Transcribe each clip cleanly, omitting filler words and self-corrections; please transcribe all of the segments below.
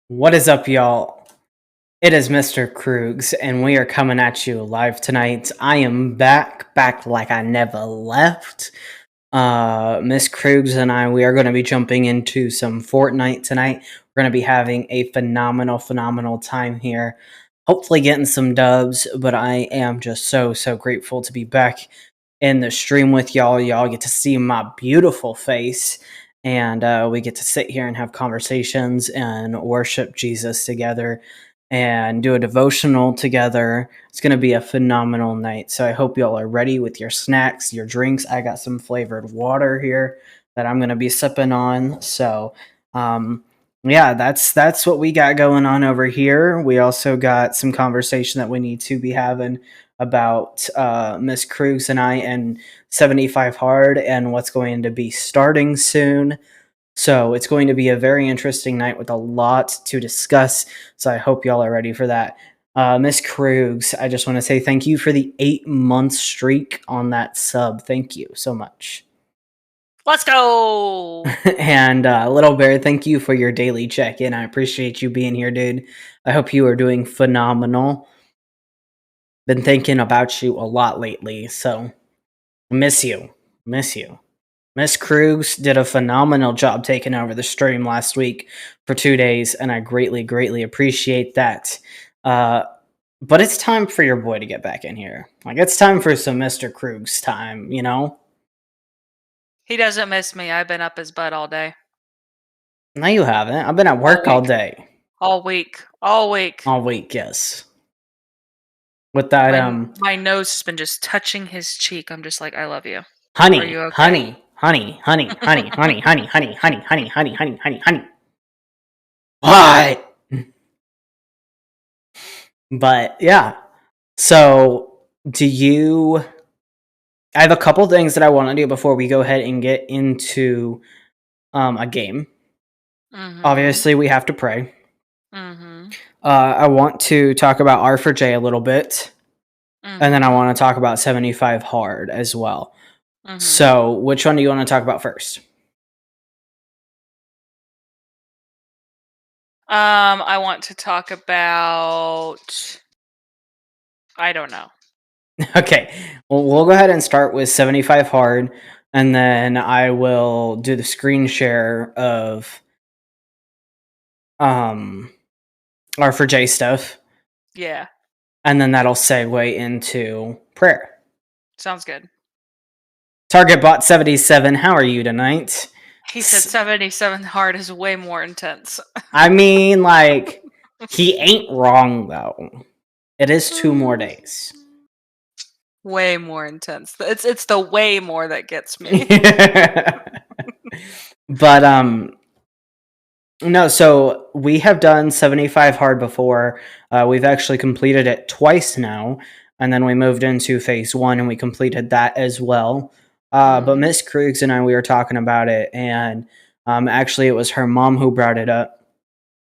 What is up, y'all? It is Mr. Krugs, and we are coming at you live tonight. I am back like I never left. Miss Krugs and I, we are going to be jumping into some Fortnite tonight. We're going to be having a phenomenal time here. Hopefully getting some dubs, but I am just so grateful to be back in the stream with y'all. Y'all get to see my beautiful face, and we get to sit here and have conversations and worship Jesus together and do a devotional together. It's going to be a phenomenal night. So I hope y'all are ready with your snacks, your drinks. I got some flavored water here that I'm going to be sipping on. So, yeah, that's what we got going on over here. We also got some conversation that we need to be having about Miss Krugs and I and 75 Hard and what's going to be starting soon. So it's going to be a very interesting night with a lot to discuss. So I hope y'all are ready for that. Miss Krugs, I just want to say thank you for the 8-month streak on that sub. Thank you so much. Let's go! And Little Bear, thank you for your daily check-in. I appreciate you being here, dude. I hope you are doing phenomenal. Been thinking about you a lot lately, so miss you. Miss Krugs did a phenomenal job taking over the stream last week for 2 days, and I greatly appreciate that. But it's time for your boy to get back in here. Like, it's time for some Mr. Krugs time, you know? He doesn't miss me. I've been up his butt all day. No, you haven't. I've been at work all day. All week. All week, yes. With that, my nose has been just touching his cheek. I'm just like, I love you. honey, Are you okay? honey. What? But yeah. So, I have a couple things that I want to do before we go ahead and get into a game. Mm-hmm. Obviously, we have to pray. Mm-hmm. I want to talk about R4J a little bit. Mm-hmm. And then I want to talk about 75 Hard as well. Mm-hmm. So, which one do you want to talk about first? I want to talk about... I don't know. Okay. Well, we'll go ahead and start with 75 Hard, and then I will do the screen share of R4J stuff. Yeah. And then that'll segue into prayer. Sounds good. Target Bot 77, how are you tonight? He said 77 Hard is way more intense. I mean, like, he ain't wrong, though. It is 2 more days. Way more intense. It's the way more that gets me. But, no, so we have done 75 Hard before. We've actually completed it twice now. And then we moved into phase 1 and we completed that as well. But Miss Krugs and I, we were talking about it. And actually, it was her mom who brought it up.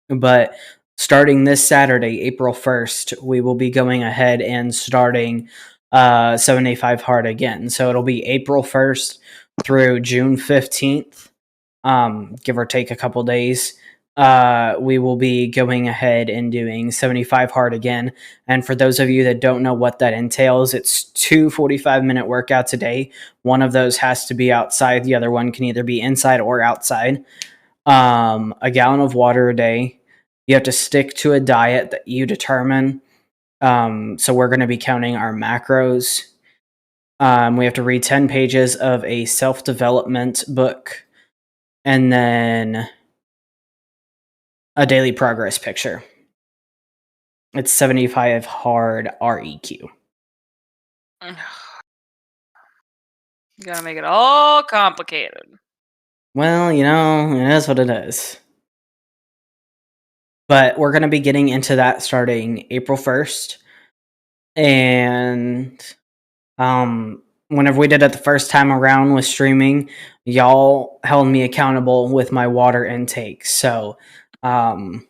But starting this Saturday, April 1st, we will be going ahead and starting 75 Hard again. So it'll be April 1st through June 15th. Give or take a couple days, we will be going ahead and doing 75 Hard again. And for those of you that don't know what that entails, it's 2 45-minute workouts a day. One of those has to be outside. The other one can either be inside or outside. A gallon of water a day. You have to stick to a diet that you determine. So we're going to be counting our macros. We have to read 10 pages of a self-development book. And then a daily progress picture. It's 75 Hard REQ. You gotta make it all complicated. Well, you know, it is what it is. But we're going to be getting into that starting April 1st. And whenever we did it the first time around with streaming, y'all held me accountable with my water intake. So, Target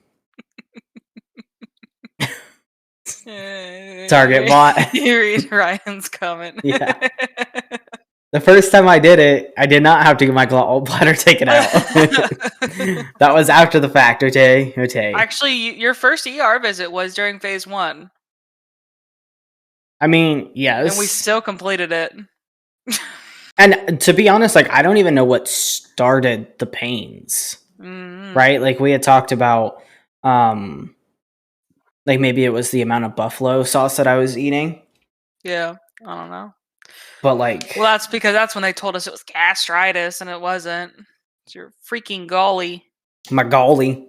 Bot. You read Ryan's comment. Yeah. The first time I did it, I did not have to get my gallbladder taken out. That was after the fact, okay? Okay. Actually, your first ER visit was during phase 1. I mean, And we yes. still completed it. And to be honest, like, I don't even know what started the pains, right? Like, we had talked about, like, maybe it was the amount of buffalo sauce that I was eating. Yeah, I don't know. But, like... Well, that's because that's when they told us it was gastritis, and it wasn't. It's your freaking golly. My golly.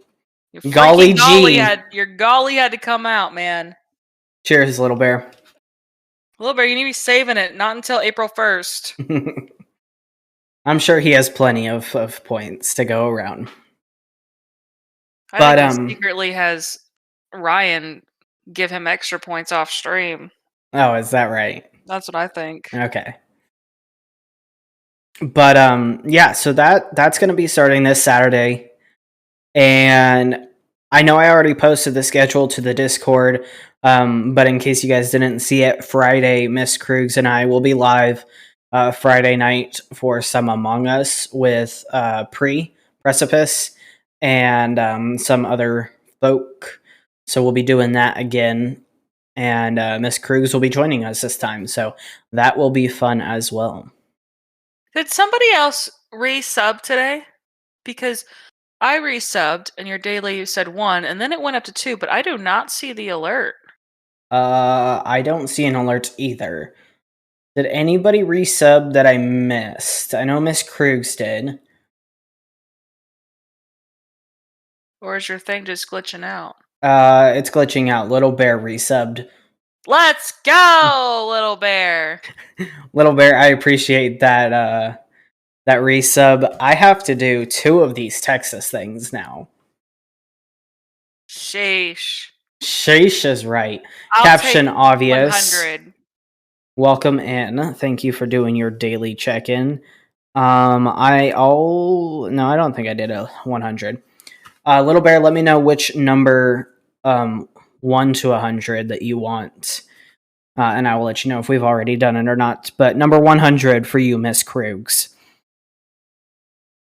Your Golly freaking golly G. your golly had to come out, man. Cheers, little bear. Little bear, you need to be saving it, not until April 1st. I'm sure he has plenty of points to go around. I think he secretly has Ryan give him extra points off stream. Oh, is that right? That's what I think. Okay. But yeah, so that's going to be starting this Saturday. And I know I already posted the schedule to the Discord, but in case you guys didn't see it, Friday, Miss Krugs and I will be live Friday night for some Among Us with Precipice and some other folk. So we'll be doing that again. And Miss Krugs will be joining us this time. So that will be fun as well. Did somebody else resub today? Because I resubbed, and your daily said 1, and then it went up to 2, but I do not see the alert. I don't see an alert either. Did anybody resub that I missed? I know Miss Krugs did. Or is your thing just glitching out? It's glitching out. Little Bear resubbed. Let's go, Little Bear! Little Bear, I appreciate that that resub. I have to do 2 of these Texas things now. Sheesh. Sheesh is right. I'll Caption take obvious. 100. Welcome in. Thank you for doing your daily check-in. No, I don't think I did a 100. Little Bear, let me know which number 1 to 100 that you want. And I will let you know if we've already done it or not. But number 100 for you, Miss Krugs.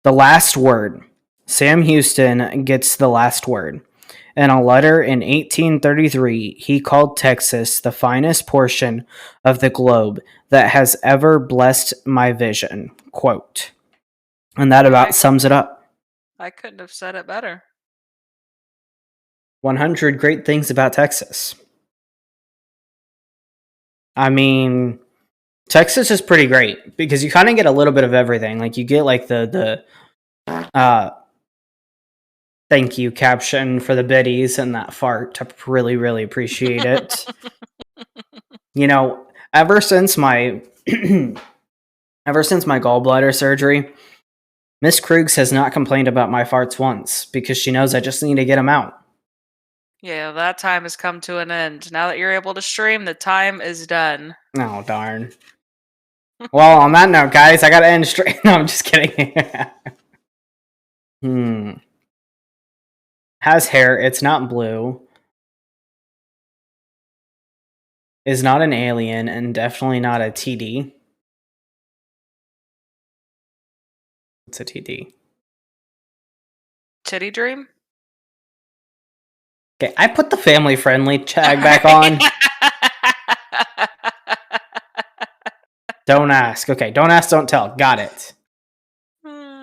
The last word. Sam Houston gets the last word. In a letter in 1833, he called Texas the finest portion of the globe that has ever blessed my vision. Quote. And that about sums it up. I couldn't have said it better. 100 great things about Texas. I mean, Texas is pretty great because you kind of get a little bit of everything. Like, you get like the thank you caption for the biddies and that fart. I really, really appreciate it. You know, ever since my gallbladder surgery, Miss Krugs has not complained about my farts once because she knows I just need to get them out. Yeah, that time has come to an end. Now that you're able to stream, the time is done. Oh, darn. Well, on that note, guys, I gotta end straight. No, I'm just kidding. Has hair. It's not blue. Is not an alien, and definitely not a TD. It's a TD. Titty Dream? Okay, I put the family friendly tag back on. Don't ask. Okay, don't ask, don't tell. Got it.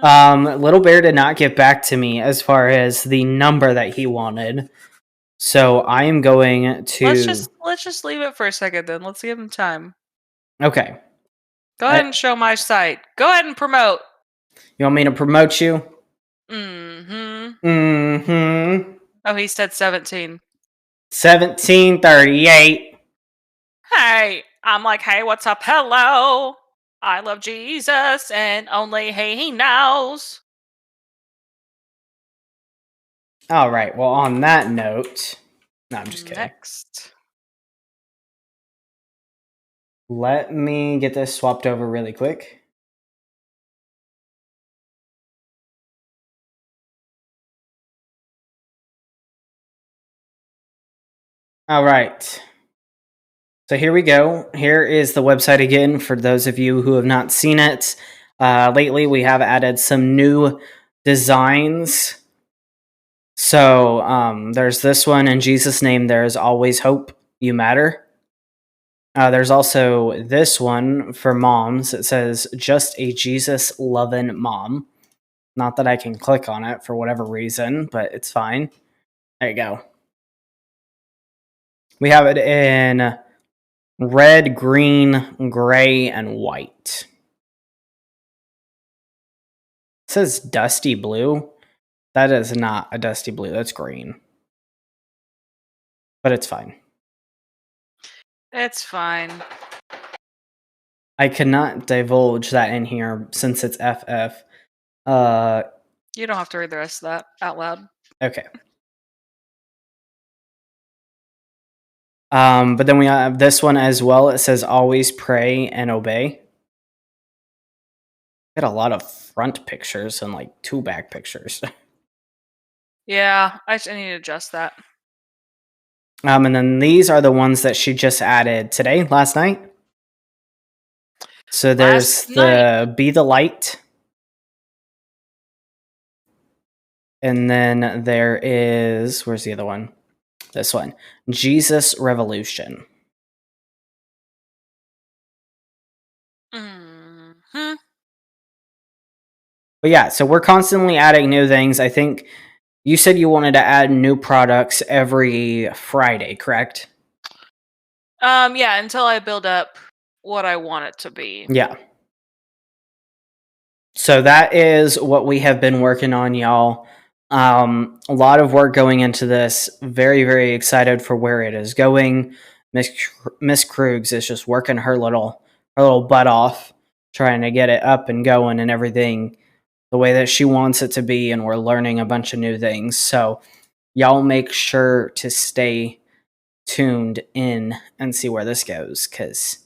Little Bear did not get back to me as far as the number that he wanted. So I am going to... Let's just leave it for a second then. Let's give him time. Okay. Go ahead and show my site. Go ahead and promote. You want me to promote you? Mm-hmm. Mm-hmm. Oh, he said 17. 1738. Hey, I'm like, hey, what's up? Hello. I love Jesus and only he knows. All right. Well, on that note... No, I'm just kidding. Next. Let me get this swapped over really quick. All right. So here we go. Here is the website again for those of you who have not seen it. Lately, we have added some new designs. So there's this one, in Jesus' name, there is always hope, you matter. There's also this one for moms. It says, just a Jesus loving mom. Not that I can click on it for whatever reason, but it's fine. There you go. We have it in red, green, gray, and white. It says dusty blue. That is not a dusty blue. That's green. But it's fine. It's fine. I cannot divulge that in here since it's FF. You don't have to read the rest of that out loud. Okay. But then we have this one as well. It says always pray and obey. Got a lot of front pictures and like 2 back pictures. Yeah, I need to adjust that. And then these are the ones that she just added today, last night. So there's the Be the Light. And then there is, where's the other one? This one, Jesus Revolution. Mm-hmm. But yeah, so we're constantly adding new things. I think you said you wanted to add new products every Friday, correct? Yeah, until I build up what I want it to be. Yeah. So that is what we have been working on, y'all. A lot of work going into this. Very, very excited for where it is going. Miss Krugs is just working her little butt off, trying to get it up and going and everything the way that she wants it to be, and we're learning a bunch of new things. So y'all make sure to stay tuned in and see where this goes, because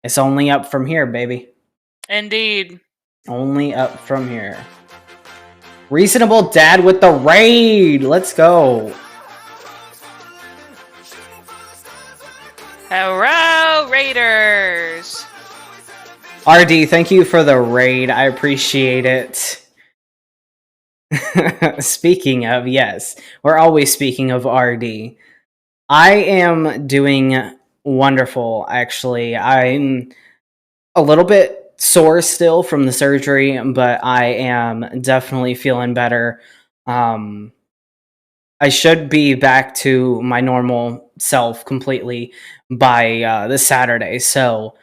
it's only up from here, baby. Indeed. Only up from here. Reasonable Dad with the raid. Let's go. Hello, Raiders. RD, thank you for the raid. I appreciate it. Speaking of, yes, we're always speaking of RD. I am doing wonderful, actually. I'm a little bit sore still from the surgery, but I am definitely feeling better. I should be back to my normal self completely by this Saturday, so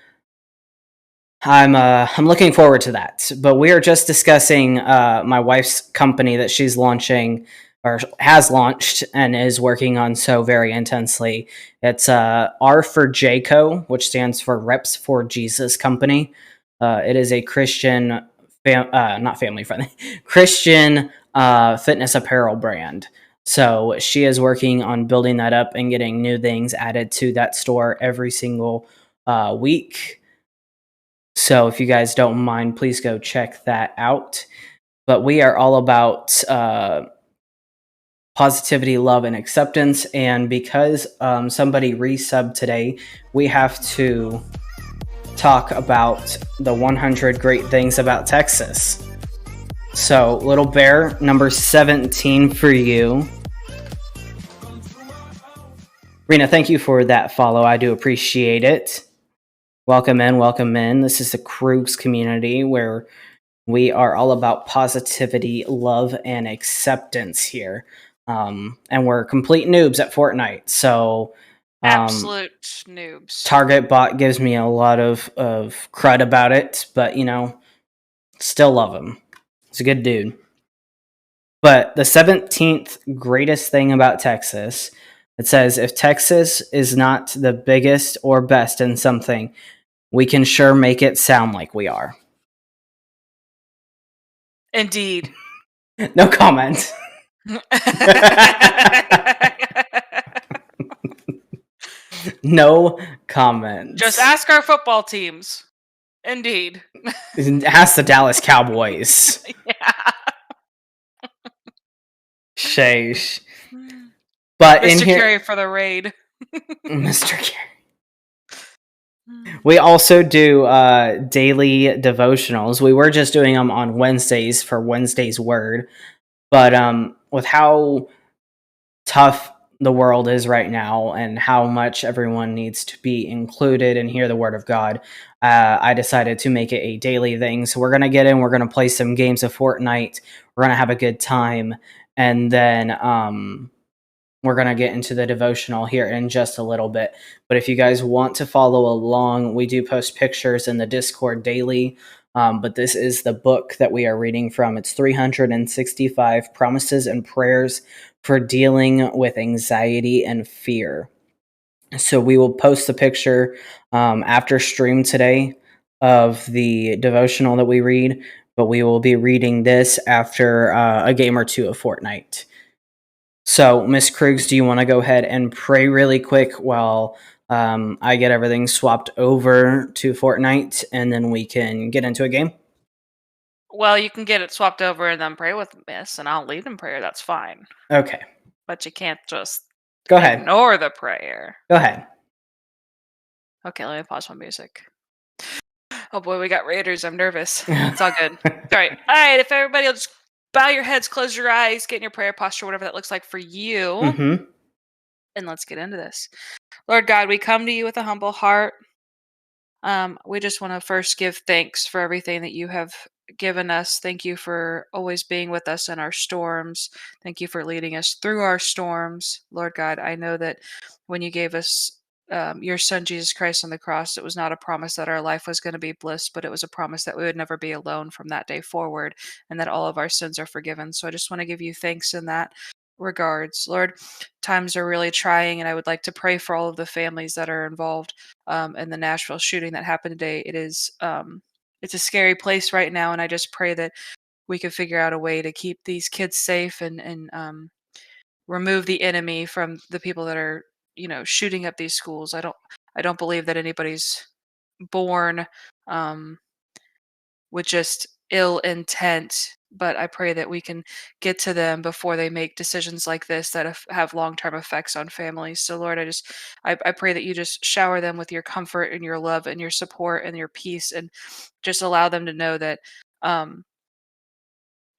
I'm looking forward to that. But we are just discussing my wife's company that she's launching, or has launched and is working on so very intensely. It's R4J Co, which stands for Reps for Jesus Company. It is a Christian, not family friendly, Christian fitness apparel brand. So she is working on building that up and getting new things added to that store every single week. So if you guys don't mind, please go check that out. But we are all about positivity, love, and acceptance. And because somebody resubbed today, we have to talk about the 100 great things about Texas. So, Little Bear, number 17 for you. Rena, thank you for that follow. I do appreciate it. Welcome in, welcome in. This is the Krugs community where we are all about positivity, love, and acceptance here. And we're complete noobs at Fortnite. So, absolute noobs. Target bot gives me a lot of crud about it, but, you know, still love him. He's a good dude. But the 17th greatest thing about Texas, it says, if Texas is not the biggest or best in something, we can sure make it sound like we are. Indeed. No comment. No comment. Just ask our football teams. Indeed. Ask the Dallas Cowboys. Yeah. Sheesh. But Mr. in here, Carey for the raid. Mr. Carey. We also do daily devotionals. We were just doing them on Wednesdays for Wednesday's Word, but with how tough the world is right now and how much everyone needs to be included and hear the Word of God, I decided to make it a daily thing. So we're going to get in, we're going to play some games of Fortnite, we're going to have a good time, and then we're going to get into the devotional here in just a little bit. But if you guys want to follow along, we do post pictures in the Discord daily. But this is the book that we are reading from. It's 365 Promises and Prayers for Dealing with Anxiety and Fear. So we will post the picture after stream today of the devotional that we read, but we will be reading this after a game or two of Fortnite. So, Miss Kriegs, do you want to go ahead and pray really quick while I get everything swapped over to Fortnite, and then we can get into a game? Well, you can get it swapped over and then pray with Miss, and I'll lead in prayer. That's fine. Okay. But you can't just Go ahead. ignore the prayer. Go ahead. Okay, let me pause my music. Oh boy, we got Raiders. I'm nervous. It's all good. All right. If everybody will just bow your heads, close your eyes, get in your prayer posture, whatever that looks like for you. Mm-hmm. And let's get into this. Lord God, we come to you with a humble heart. We just want to first give thanks for everything that you have given us. Thank you for always being with us in our storms. Thank you for leading us through our storms. Lord God, I know that when you gave us your son Jesus Christ on the cross, it was not a promise that our life was going to be bliss, but it was a promise that we would never be alone from that day forward and that all of our sins are forgiven. So I just want to give you thanks in that regards. Lord, times are really trying, and I would like to pray for all of the families that are involved in the Nashville shooting that happened today. It is it's a scary place right now, and I just pray that we could figure out a way to keep these kids safe and remove the enemy from the people that are shooting up these schools. I don't believe that anybody's born with just ill intent, but I pray that we can get to them before they make decisions like this that have long-term effects on families. So Lord, I pray that you just shower them with your comfort and your love and your support and your peace, and just allow them to know that um,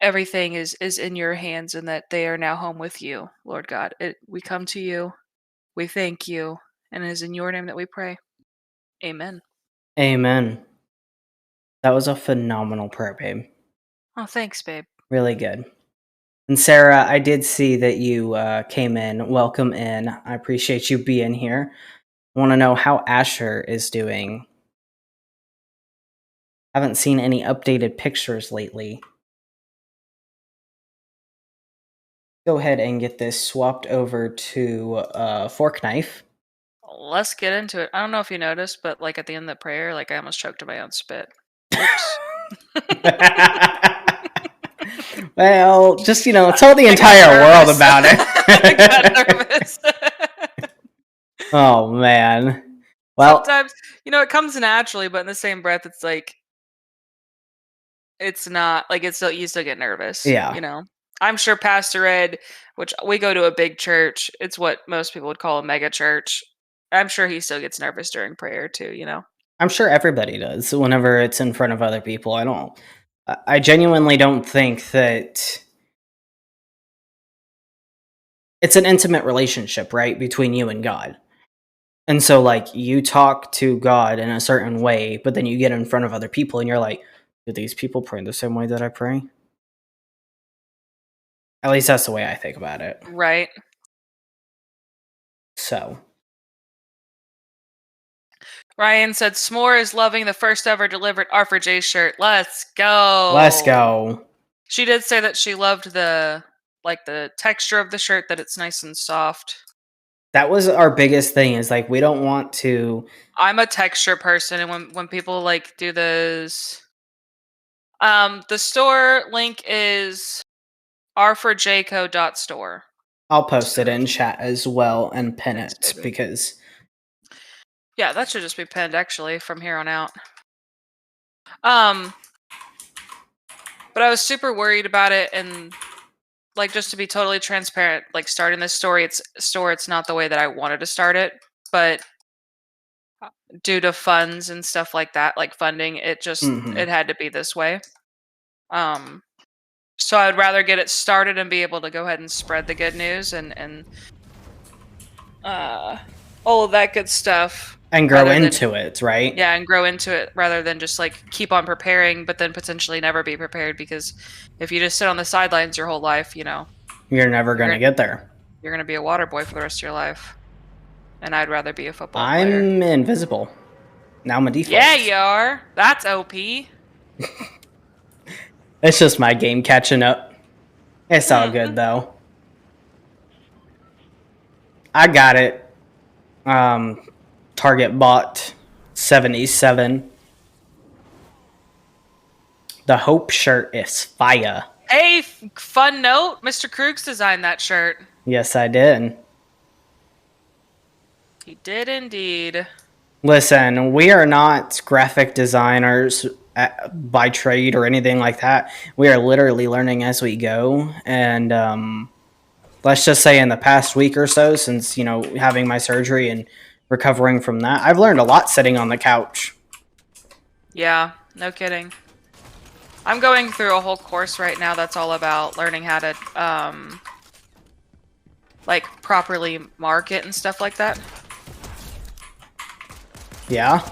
everything is in your hands and that they are now home with you, Lord God. We come to you, we thank you, and it is in your name that we pray. Amen. Amen. That was a phenomenal prayer, babe. Oh, thanks, babe. Really good. And Sarah, I did see that you came in. Welcome in. I appreciate you being here. I want to know how Asher is doing. Haven't seen any updated pictures lately. Go ahead and get this swapped over to Fork Knife. Let's get into it. I don't know if you noticed, but like at the end of the prayer, like I almost choked on my own spit. Oops. Well, just tell the entire world about it. I got nervous. Oh man. Well, sometimes it comes naturally, but in the same breath, it's like it's not like it's still you still get nervous. Yeah. I'm sure Pastor Ed, which we go to a big church, it's what most people would call a mega church. I'm sure he still gets nervous during prayer too. I'm sure everybody does whenever it's in front of other people. I genuinely don't think that it's an intimate relationship, right, between you and God. And so, like, you talk to God in a certain way, but then you get in front of other people and you're like, do these people pray the same way that I pray? At least that's the way I think about it. Right. So. Ryan said S'more is loving the first ever delivered R4J shirt. Let's go. Let's go. She did say that she loved the texture of the shirt, that it's nice and soft. That was our biggest thing, is like we don't want to. I'm a texture person, and when people like do those, the store link is r4jco.store. I'll post it in chat as well and pin it baby. because. Yeah, that should just be pinned actually from here on out. But I was super worried about it, and like, just to be totally transparent, like starting this store, it's not the way that I wanted to start it, but due to funds and stuff like that, like funding. It had to be this way. Um, so I'd rather get it started and be able to go ahead and spread the good news and all of that good stuff. And grow into it, right? Yeah, and grow into it rather than just like keep on preparing, but then potentially never be prepared, because if you just sit on the sidelines your whole life, You're never going to get there. You're going to be a water boy for the rest of your life. And I'd rather be a football player. I'm invisible. Now I'm a default. Yeah, you are. That's OP. It's just my game catching up. It's all good, though. I got it. Target bot 77. The Hope shirt is fire. Hey, fun note. Mr. Krugs designed that shirt. Yes, I did. He did indeed. Listen, we are not graphic designers by trade or anything like that. We are literally learning as we go. And let's just say in the past week or so, since, having my surgery and recovering from that, I've learned a lot sitting on the couch. Yeah, no kidding. I'm going through a whole course right now that's all about learning how to, properly market and stuff like that. Yeah?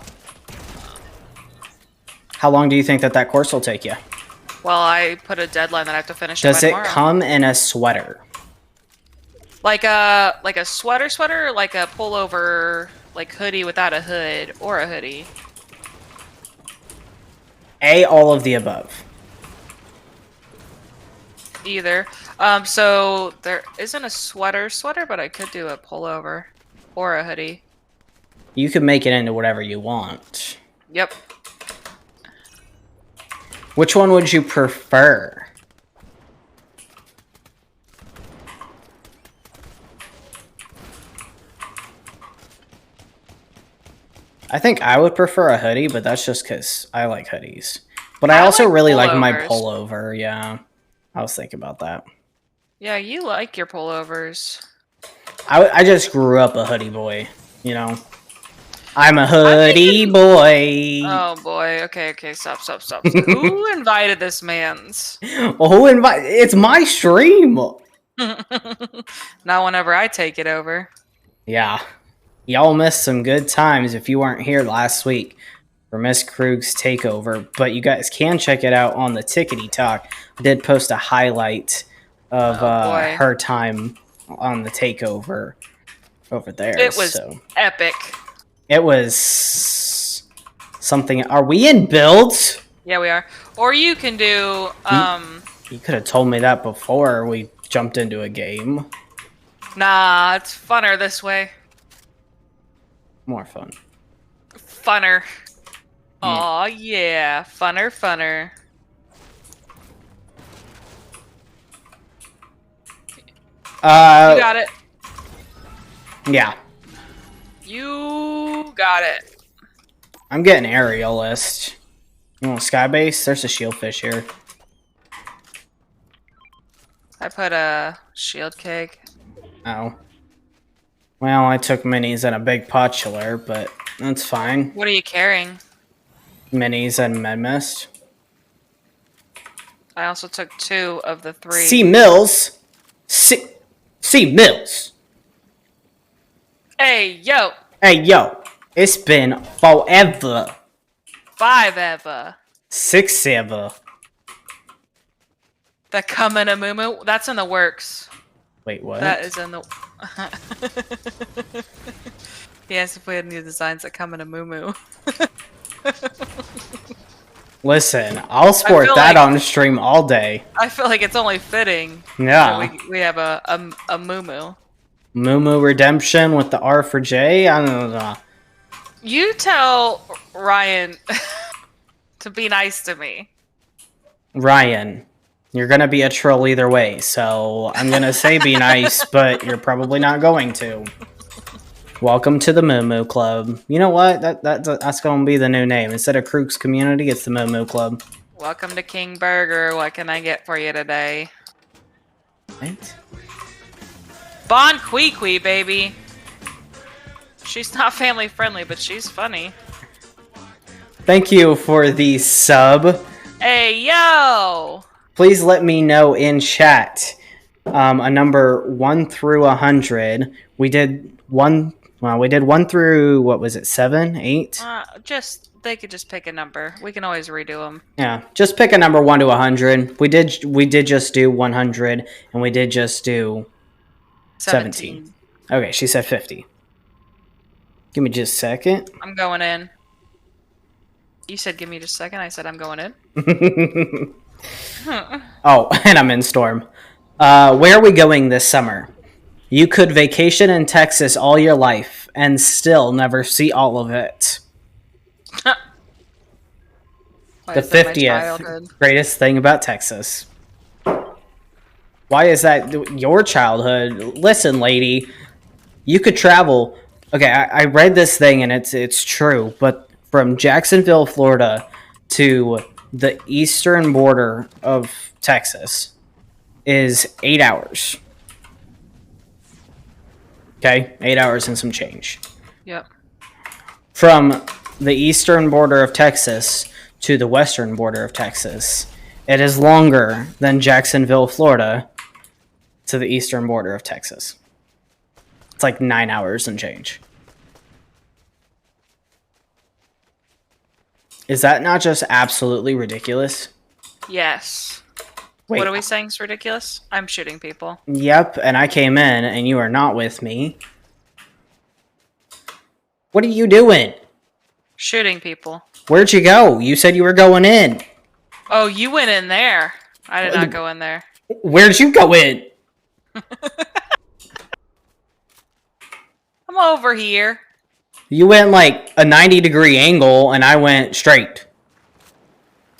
How long do you think that course will take you? Well, I put a deadline that I have to finish. Does it come in a sweater? Like a sweater, or like a pullover, like hoodie without a hood, or a hoodie? All of the above. Either. So there isn't a sweater, but I could do a pullover or a hoodie. You could make it into whatever you want. Yep. Which one would you prefer? I think I would prefer a hoodie, but that's just because I like hoodies. But I also really like my pullover, yeah. I was thinking about that. Yeah, you like your pullovers. I just grew up a hoodie boy, I'm a hoodie boy. Oh boy, okay, stop. Who invited this man's? Well, who invited? It's my stream. Not whenever I take it over. Yeah. Y'all missed some good times if you weren't here last week for Miss Krug's takeover, but you guys can check it out on the Tickety Talk. I did post a highlight of her time on the takeover over there. It was epic. It was something. Are we in builds? Yeah, we are. Or you can do. You could have told me that before we jumped into a game. Nah, it's funner this way. More fun. Funner. Aw, yeah. Funner. You got it. Yeah. You got it. I'm getting aerialist. You want skybase? There's a shieldfish here. I put a shield keg. Oh. Well, I took minis and a big potular, but that's fine. What are you carrying? Minis and med mist. I also took 2 of the 3. C Mills. C Mills. Hey, yo. Hey, yo. It's been forever. 5 ever. 6 ever. The coming a moo. That's in the works. Wait, what? That is in the. He asked if we had new designs that come in a moo. Listen, I'll sport that on stream all day. I feel like it's only fitting. Yeah. We have a moo. Moo Redemption with the R4J? I don't know. You tell Ryan to be nice to me. Ryan, you're gonna be a troll either way, so I'm gonna say be nice, but you're probably not going to. Welcome to the Moo Club. You know what? That's gonna be the new name. Instead of Krug's Community, it's the Moo Club. Welcome to King Burger. What can I get for you today? What? Bon Qui, baby. She's not family friendly, but she's funny. Thank you for the sub. Hey, yo! Please let me know in chat a number 1 through 100. We did one. Well, we did 1 through, what was it, 7, 8? They could just pick a number. We can always redo them. Yeah, just pick a number 1 to 100. We did just do 100, and we did just do 17. Okay, she said 50. Give me just a second. I'm going in. You said give me just a second. I said I'm going in. Oh, and I'm in Storm. Where are we going this summer? You could vacation in Texas all your life and still never see all of it. The 50th greatest thing about Texas. Why is that your childhood? Listen, lady, you could travel. Okay, I read this thing and it's true, but from Jacksonville, Florida to the eastern border of Texas is 8 hours. Okay, 8 hours and some change. Yep. From the eastern border of Texas to the western border of Texas, it is longer than Jacksonville, Florida to the eastern border of Texas. It's like 9 hours and change. Is that not just absolutely ridiculous? Yes. Wait. What are we saying is ridiculous? I'm shooting people. Yep, and I came in and you are not with me. What are you doing? Shooting people. Where'd you go? You said you were going in. Oh, you went in there. I did not go in there. Where'd you go in? I'm over here. You went like a 90-degree angle and I went straight.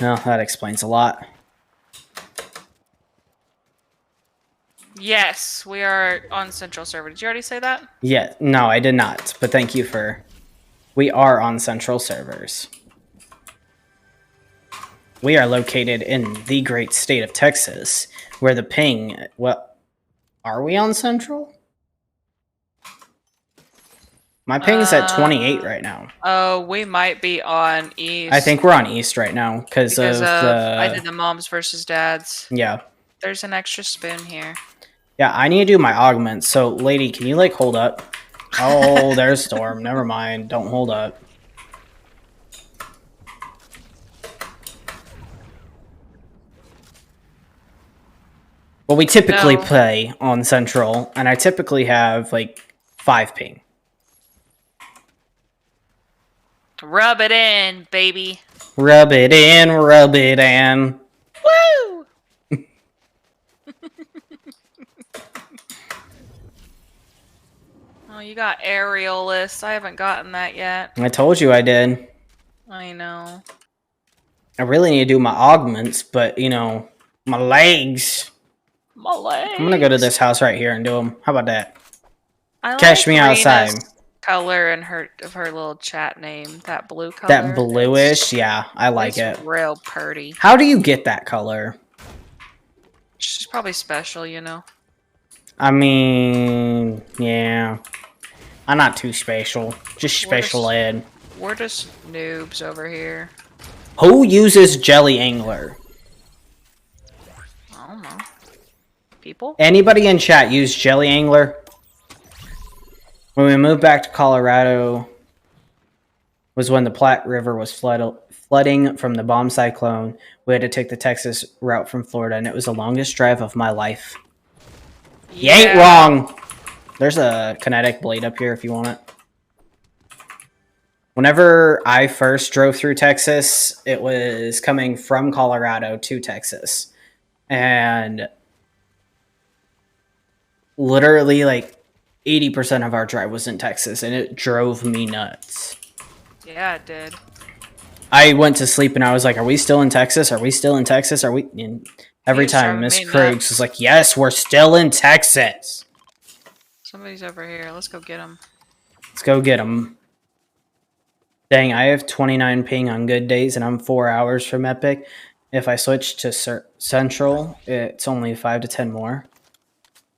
Well, that explains a lot. Yes, we are on Central Server. Did you already say that? Yeah, no, I did not. But thank you for... We are on Central servers. We are located in the great state of Texas, where the ping... Well, are we on Central? My ping's at 28 right now. Oh, we might be on East. I think we're on East right now because of the... I did the moms versus dads. Yeah. There's an extra spoon here. Yeah, I need to do my augments. So, lady, can you, like, hold up? Oh, there's Storm. Never mind. Don't hold up. Well, we typically play on Central, and I typically have, like, 5 ping. Rub it in, baby. Rub it in, rub it in. Woo! Oh, you got aerialists. I haven't gotten that yet. I told you I did. I know. I really need to do my augments, but, you know, my legs. My legs. I'm gonna go to this house right here and do them. How about that? Catch me outside. Color and her little chat name, that blue color. That bluish, yeah, I like it. Real pretty. How do you get that color? She's probably special, you know. I mean, yeah, I'm not too special. Just special ed. We're just noobs over here. Who uses Jelly Angler? I don't know. People? Anybody in chat use Jelly Angler? When we moved back to Colorado was when the Platte River was flooding from the bomb cyclone. We had to take the Texas route from Florida, and it was the longest drive of my life. Yeah. You ain't wrong. There's a kinetic blade up here if you want it. Whenever I first drove through Texas, it was coming from Colorado to Texas. And literally, like, 80% of our drive was in Texas, and it drove me nuts. Yeah, it did. I went to sleep, and I was like, are we still in Texas? Are we still in Texas? Are we... And every time, Miss Krugs was like, yes, we're still in Texas. Somebody's over here. Let's go get him. Let's go get him. Dang, I have 29 ping on good days, and I'm 4 hours from Epic. If I switch to Central, it's only 5 to 10 more.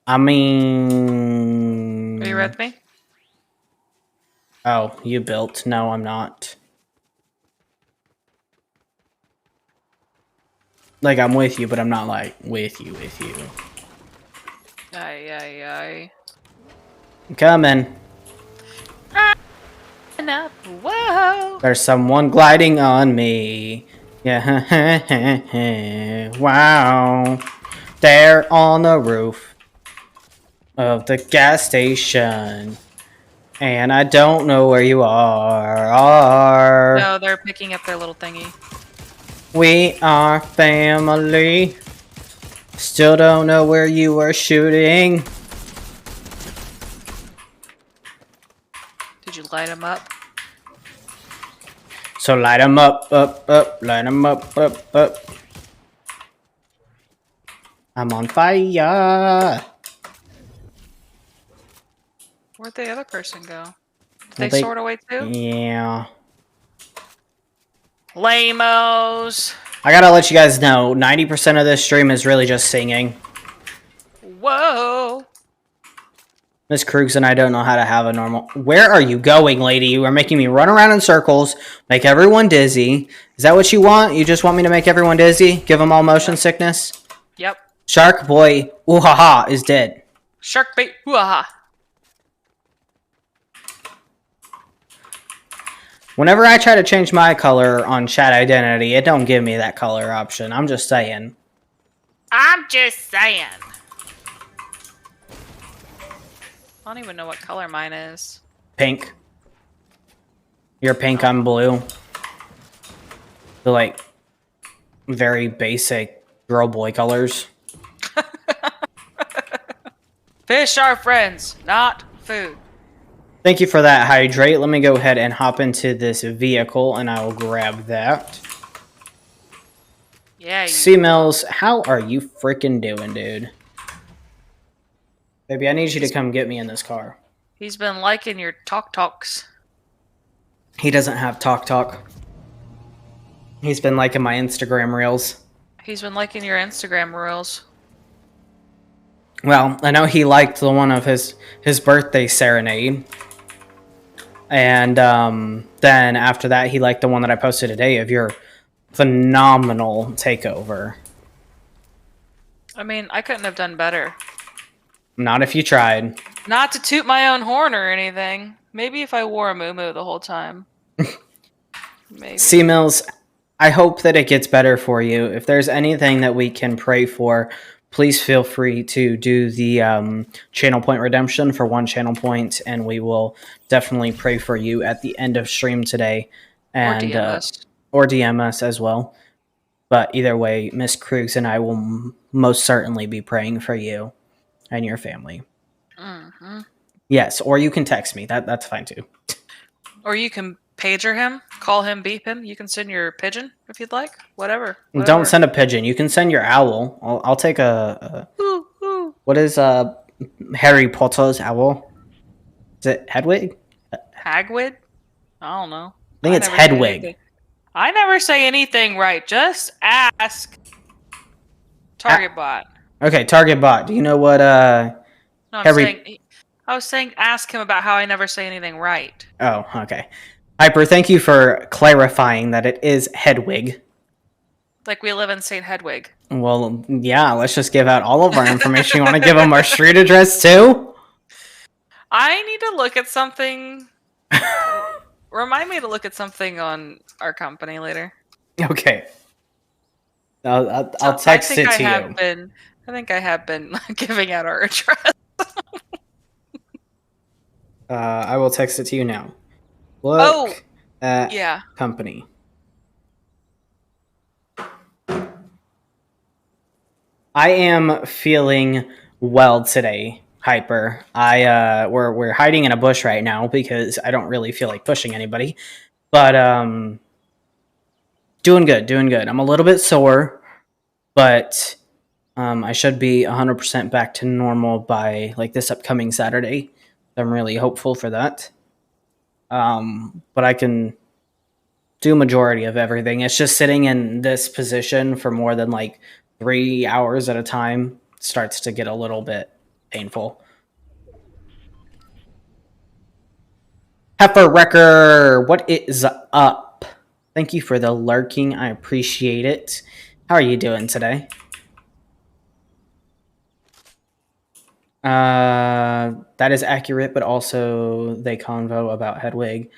I mean... Are you with me? Oh, you built. No, I'm not. Like, I'm with you, but I'm not, like, with you. Aye, aye, aye. Coming. Up. Whoa! There's someone gliding on me. Yeah. Wow. They're on the roof of the gas station. And I don't know where you are. No, they're picking up their little thingy. We are family. Still don't know where you were shooting. Did you light them up? So light 'em up, light 'em up. I'm on fire. Where'd the other person go? Did Well, they sort away too? Yeah. Lamos! I gotta let you guys know, 90% of this stream is really just singing. Whoa! Miss Krugs and I don't know how to have a normal... Where are you going, lady? You are making me run around in circles, make everyone dizzy. Is that what you want? You just want me to make everyone dizzy? Give them all motion sickness? Yep. Shark Boy, ooh-ha-ha, is dead. Shark bait, hoo-ha! Whenever I try to change my color on chat identity, it don't give me that color option. I'm just saying. I'm just saying. I don't even know what color mine is. Pink. You're pink, I'm blue. The, like, very basic girl-boy colors. Fish are friends, not food. Thank you for that, Hydrate. Let me go ahead and hop into this vehicle, and I will grab that. Yeah, C-Mills, how are you freaking doing, dude? Baby, I need you to come get me in this car. He's been liking your talks. He doesn't have talk. He's been liking my Instagram reels. He's been liking your Instagram reels. Well, I know he liked the one of his birthday serenade. And then after that, he liked the one that I posted today of your phenomenal takeover. I mean, I couldn't have done better. Not if you tried. Not to toot my own horn or anything. Maybe if I wore a muumuu the whole time. Maybe. C-Mills, I hope that it gets better for you. If there's anything that we can pray for, please feel free to do the channel point redemption for 1 channel point, and we will definitely pray for you at the end of stream today. And, or DM us as well. But either way, Miss Krugs and I will most certainly be praying for you and your family. Mm-hmm. Yes, or you can text me. That's fine too. Or you can pager him, call him, beep him. You can send your pigeon if you'd like. Whatever. Don't send a pigeon. You can send your owl. I'll take a ooh, ooh. What is Harry Potter's owl? Is it Hedwig? Hagrid? I don't know. I think it's Hedwig. I never say anything right. Just ask. Target bot. Okay, Target bot. Do you know what No, I was saying ask him about how I never say anything right. Oh, okay. Hyper, thank you for clarifying that it is Hedwig. Like we live in St. Hedwig. Well, yeah, let's just give out all of our information. You want to give them our street address too? I need to look at something. Remind me to look at something on our company later. Okay. I'll text it to you. I think I have been giving out our address. I will text it to you now. Look at company. I am feeling well today, Hyper. We're hiding in a bush right now because I don't really feel like pushing anybody. But doing good. I'm a little bit sore, but I should be 100% back to normal by like this upcoming Saturday. I'm really hopeful for that. But I can do a majority of everything. It's just sitting in this position for more than like 3 hours at a time starts to get a little bit painful. Heifer Wrecker, what is up? Thank you for the lurking. I appreciate it. How are you doing today? That is accurate, but also they convo about Hedwig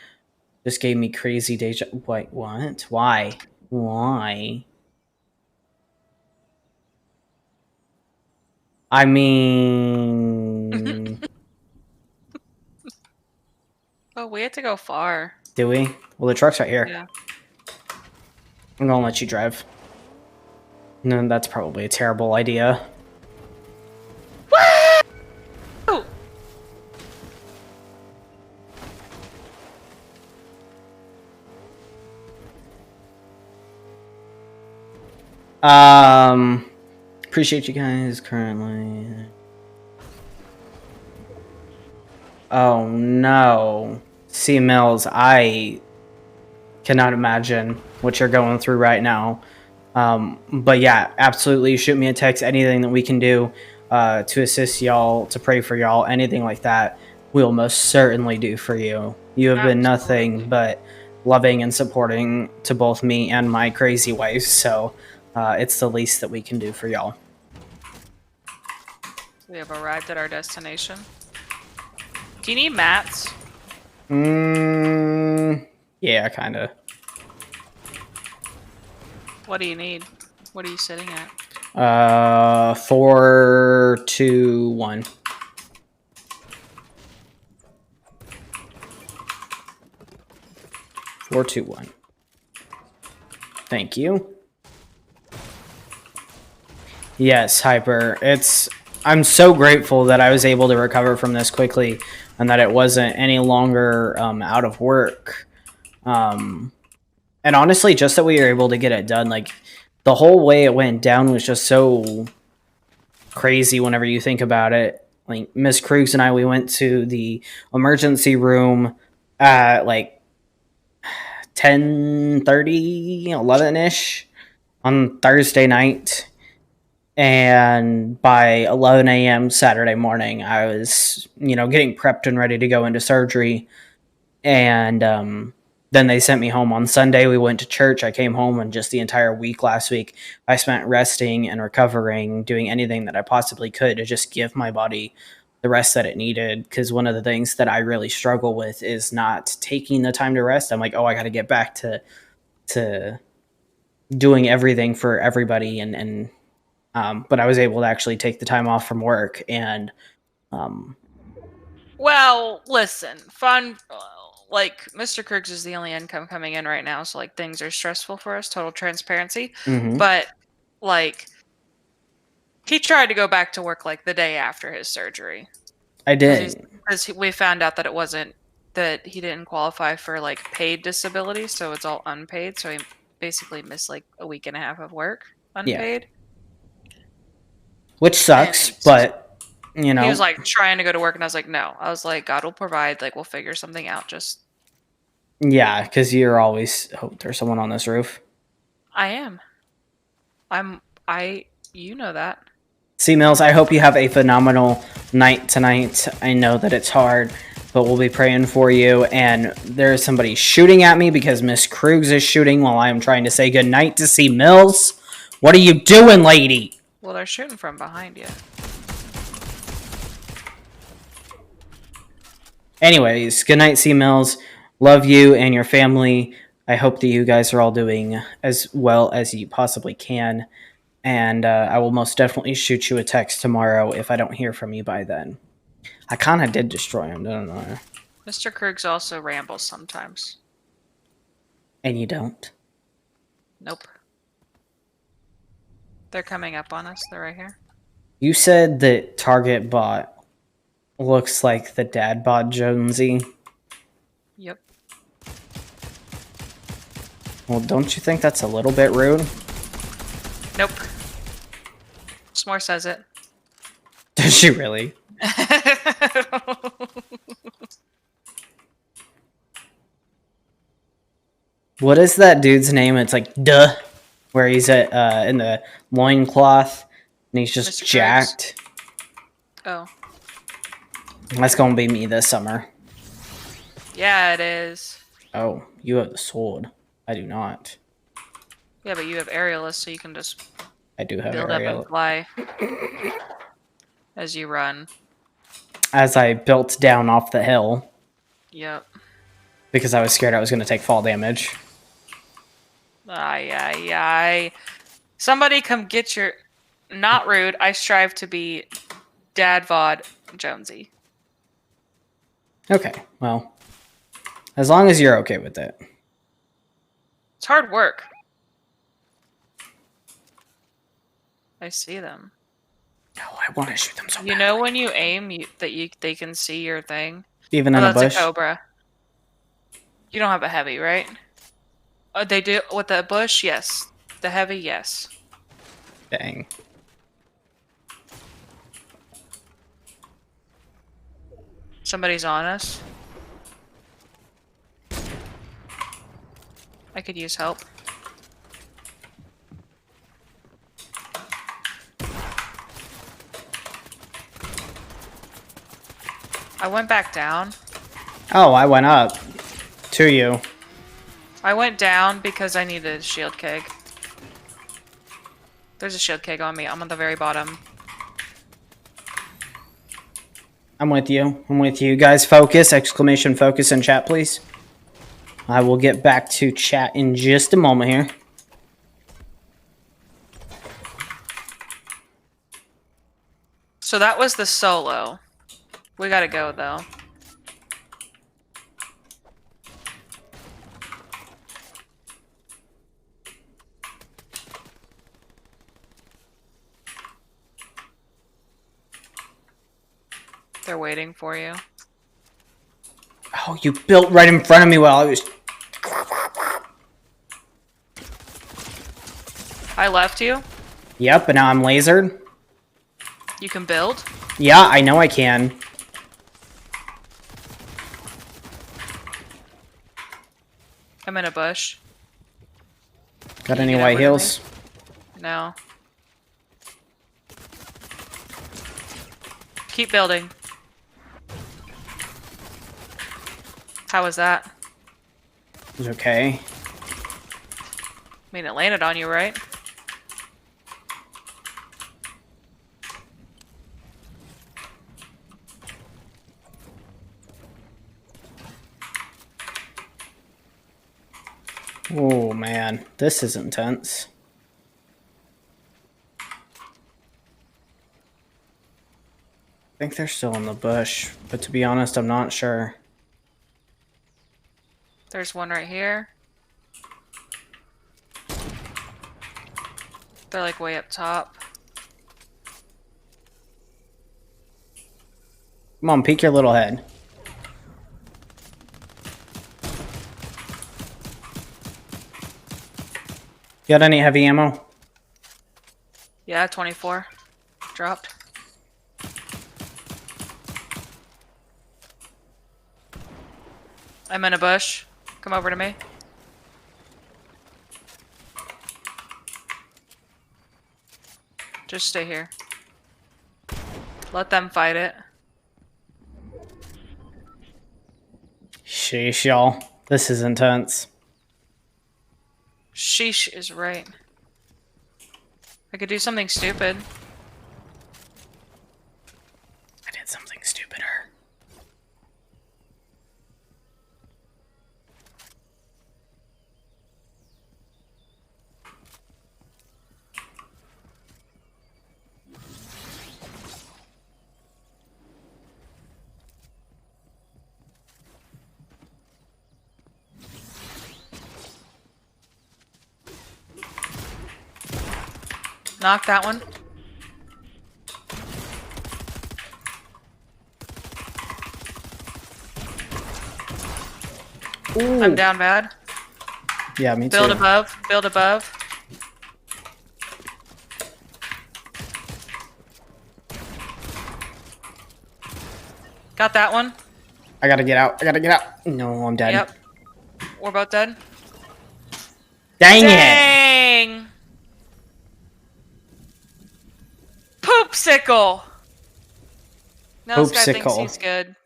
just gave me crazy deja. Wait, what? Why? Why? I mean, Oh, we had to go far. do we? Well, the truck's right here. Yeah. I'm gonna let you drive. No, that's probably a terrible idea. Woo! Appreciate you guys currently. Oh no. C Mills, I cannot imagine what you're going through right now. But yeah, absolutely shoot me a text, anything that we can do to assist y'all, to pray for y'all, anything like that, we'll most certainly do for you. You have been nothing but loving and supporting to both me and my crazy wife, so it's the least that we can do for y'all. We have arrived at our destination. Do you need mats? Yeah, kind of. What do you need? What are you sitting at? 4, 2, 1. Four, two, one. Thank you. Yes, Hyper. I'm so grateful that I was able to recover from this quickly and that it wasn't any longer out of work. And honestly, just that we were able to get it done, like the whole way it went down was just so crazy whenever you think about it. Like Miss Krugs and I, we went to the emergency room at like 10:30, 11-ish on Thursday night. And by 11 a.m. Saturday morning, I was, getting prepped and ready to go into surgery. And then they sent me home on Sunday. We went to church. I came home, and just the entire week last week, I spent resting and recovering, doing anything that I possibly could to just give my body the rest that it needed. Because one of the things that I really struggle with is not taking the time to rest. I'm like, oh, I got to get back to doing everything for everybody, but I was able to actually take the time off from work and. Well, listen, fun. Like Mr. Krugs is the only income coming in right now, so like things are stressful for us. Total transparency, but like he tried to go back to work like the day after his surgery. I did because we found out that it wasn't that he didn't qualify for like paid disability, so it's all unpaid. So he basically missed like a week and a half of work unpaid. Yeah. Which sucks, but he was like trying to go to work, and I was like, no. I was like, God will provide. Like, we'll figure something out. Just yeah, because you're always hope there's someone on this roof. I am. You know that. C Mills, I hope you have a phenomenal night tonight. I know that it's hard, but we'll be praying for you. And there's somebody shooting at me because Miss Krugs is shooting while I'm trying to say goodnight to C Mills. What are you doing, lady? Well, they're shooting from behind you. Anyways, good night, C Mills. Love you and your family. I hope that you guys are all doing as well as you possibly can. And I will most definitely shoot you a text tomorrow if I don't hear from you by then. I kind of did destroy him, didn't I? Mr. Krugs also rambles sometimes. And you don't? Nope. They're coming up on us. They're right here. You said that Target bot looks like the dad bod Jonesy. Yep. Well, don't you think that's a little bit rude? Nope. S'more says it. Does she really? What is that dude's name? It's like Duh, where he's at in the loincloth and he's just Mr. jacked. Oh. That's gonna be me this summer. Yeah, it is. Oh, you have the sword. I do not. Yeah, but you have aerialist, so you can just I do have build up and aerial. fly as you run. As I built down off the hill Yep. because I was scared I was going to take fall damage. Ay, ay, ay. Somebody come get your... Not rude. I strive to be Dad Vod Jonesy. Okay, well, as long as you're okay with it. It's hard work. I see them. No, I want to shoot them so You bad. know when you aim, they can see your thing? Even Oh, in a that's a bush? cobra. You don't have a heavy, right? Oh, they do with the bush? Yes. The heavy, yes. Dang. Somebody's on us. I could use help. I went back down. Oh, I went up. To you. I went down because I needed a shield keg. There's a shield keg on me. I'm on the very bottom. I'm with you. I'm with you. Guys, focus. Exclamation focus in chat, please. I will get back to chat in just a moment here. So that was the solo. We gotta go, though. They're waiting for you. Oh, you built right in front of me while I was... I left you. Yep, but now I'm lasered. You can build. Yeah, I know I can. I'm in a bush. Got Can any you get white over to heals? me? No. Keep building. How was that? It's okay. I mean, it landed on you, right? Oh, man. This is intense. I think they're still in the bush, but to be honest, I'm not sure. There's one right here. They're like way up top. Come on, peek your little head. Got any heavy ammo? Yeah, 24. Dropped. I'm in a bush. Come over to me. Just stay here. Let them fight it. Sheesh, y'all. This is intense. Sheesh is right. I could do something stupid. I did something stupider. Knock that one. Ooh. I'm down bad. Yeah, me too. Build above. Build above. Got that one. I gotta get out. I gotta get out. No, I'm dead. Yep. We're both dead. Dang it! Dang! Poopsicle! No, this guy thinks Poopsicle. he's good.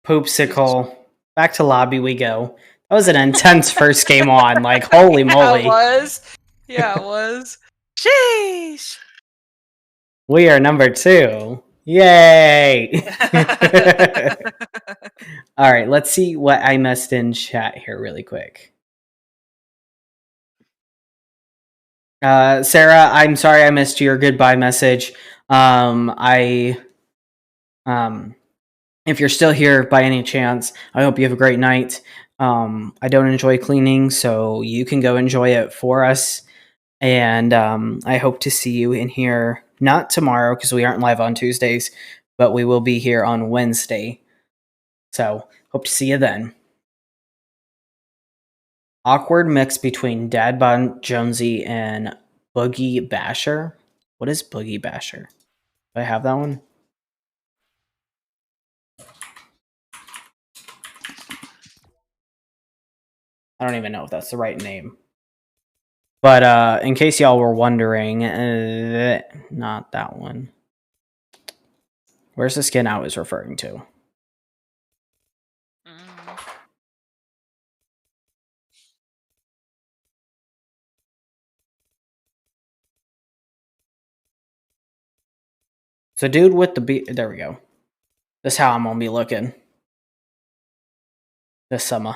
Poopsicle. Back to lobby we go. That was an intense first game on. Like, holy moly. It was. Yeah, it was. Sheesh. We are number 2. Yay! All right, let's see what I missed in chat here really quick. Sarah, I'm sorry I missed your goodbye message. If you're still here by any chance, I hope you have a great night. I don't enjoy cleaning, so you can go enjoy it for us. And I hope to see you in here, not tomorrow because we aren't live on Tuesdays, but we will be here on Wednesday. So hope to see you then. Awkward mix between Dad Bon Jonesy and Boogie Basher. What is Boogie Basher? Do I have that one? I don't even know if that's the right name. But in case y'all were wondering, not that one. Where's the skin I was referring to? So dude with the there we go. This is how I'm gonna be looking this summer.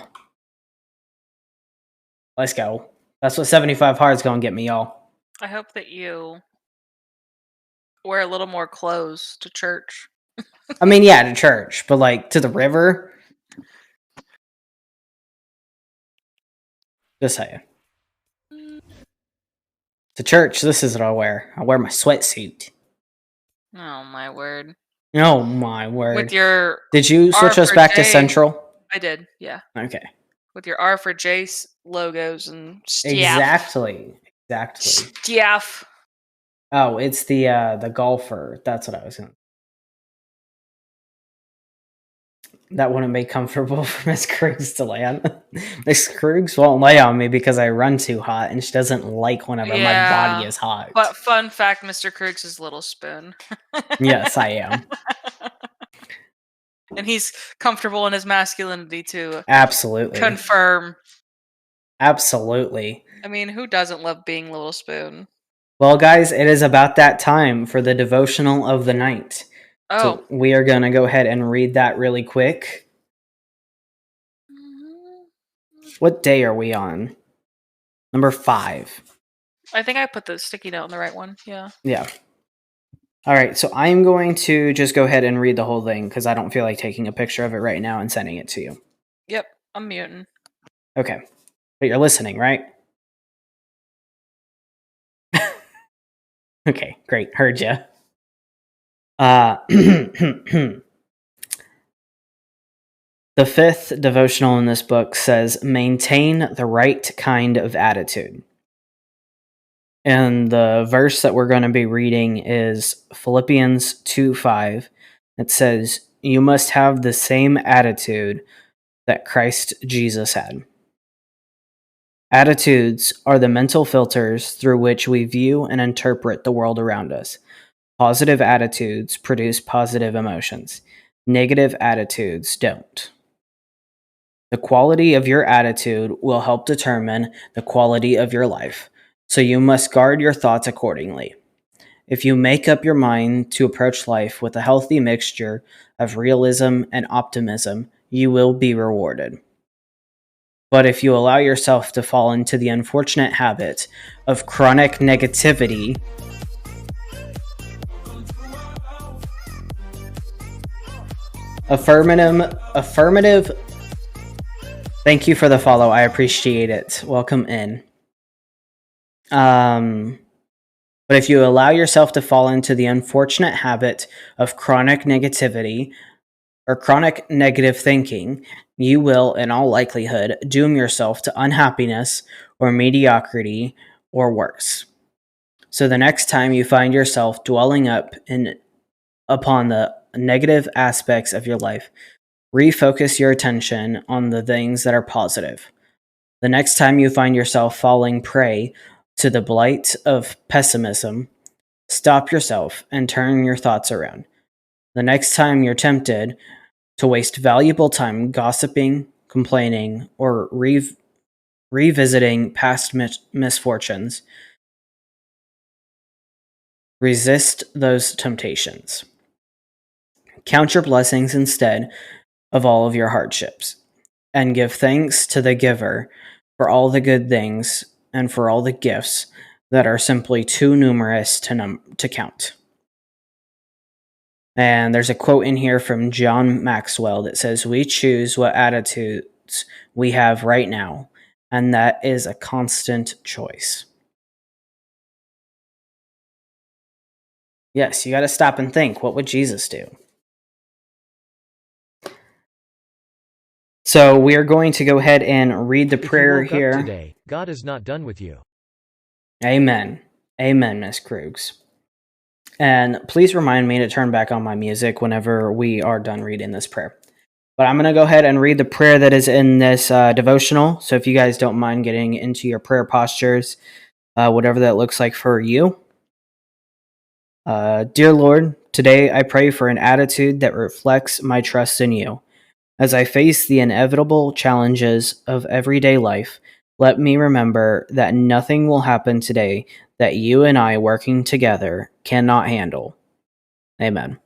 Let's go. That's what 75 hard is gonna get me, y'all. I hope that you wear a little more clothes to church. I mean, yeah, to church, but like to the river. Just saying. To church, this is what I'll wear. I'll wear my sweatsuit. Oh my word. Oh my word. With your Did you switch us back to Central? I did, yeah. Okay. With your R4J logos and stuff. Exactly. Stuff. Oh, it's the golfer. That's what I was going to. That wouldn't be comfortable for Miss Krug's to lay on. Miss Krug's won't lay on me because I run too hot, and she doesn't like whenever my body is hot. But fun fact, Mr. Krug's is Little Spoon. Yes, I am. And he's comfortable in his masculinity too. Absolutely. Confirm. Absolutely. I mean, who doesn't love being Little Spoon? Well, guys, it is about that time for the devotional of the night. Oh. So we are going to go ahead and read that really quick. What day are we on? Number 5. I think I put the sticky note on the right one. Yeah. Yeah. All right, so I'm going to just go ahead and read the whole thing because I don't feel like taking a picture of it right now and sending it to you. Yep, I'm muting. Okay, but you're listening, right? Okay, great. Heard ya. The 5th devotional in this book says, maintain the right kind of attitude. And the verse that we're going to be reading is Philippians 2:5. It says, you must have the same attitude that Christ Jesus had. Attitudes are the mental filters through which we view and interpret the world around us. Positive attitudes produce positive emotions. Negative attitudes don't. The quality of your attitude will help determine the quality of your life, so you must guard your thoughts accordingly. If you make up your mind to approach life with a healthy mixture of realism and optimism, you will be rewarded. But if you allow yourself to fall into the unfortunate habit of chronic negativity, affirmative. Thank you for the follow. I appreciate it. Welcome in. But if you allow yourself to fall into the unfortunate habit of chronic negativity or chronic negative thinking, you will, in all likelihood, doom yourself to unhappiness or mediocrity or worse. So the next time you find yourself dwelling upon the negative aspects of your life, refocus your attention on the things that are positive. The next time you find yourself falling prey to the blight of pessimism, stop yourself and turn your thoughts around. The next time you're tempted to waste valuable time gossiping, complaining, or revisiting past misfortunes. Resist those temptations. Count your blessings instead of all of your hardships, and give thanks to the giver for all the good things and for all the gifts that are simply too numerous to count. And there's a quote in here from John Maxwell that says, "We choose what attitudes we have right now, and that is a constant choice." Yes, you got to stop and think, what would Jesus do? So we are going to go ahead and read the prayer If you woke here. up today, God is not done with you. Amen. Amen, Miss Krugs. And please remind me to turn back on my music whenever we are done reading this prayer. But I'm going to go ahead and read the prayer that is in this devotional. So if you guys don't mind getting into your prayer postures, whatever that looks like for you. Dear Lord, today I pray for an attitude that reflects my trust in you. As I face the inevitable challenges of everyday life, let me remember that nothing will happen today that you and I working together cannot handle. Amen.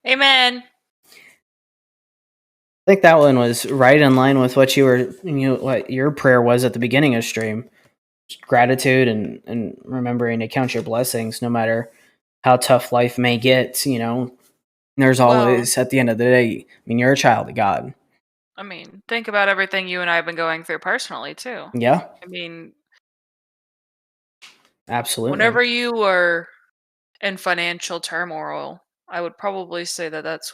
Amen. I think that one was right in line with what what your prayer was at the beginning of stream. Just gratitude and remembering to count your blessings no matter how tough life may get, There's always, at the end of the day, you're a child of God. I mean, think about everything you and I have been going through personally, too. Yeah, I mean, absolutely. whenever you are in financial turmoil, I would probably say that's,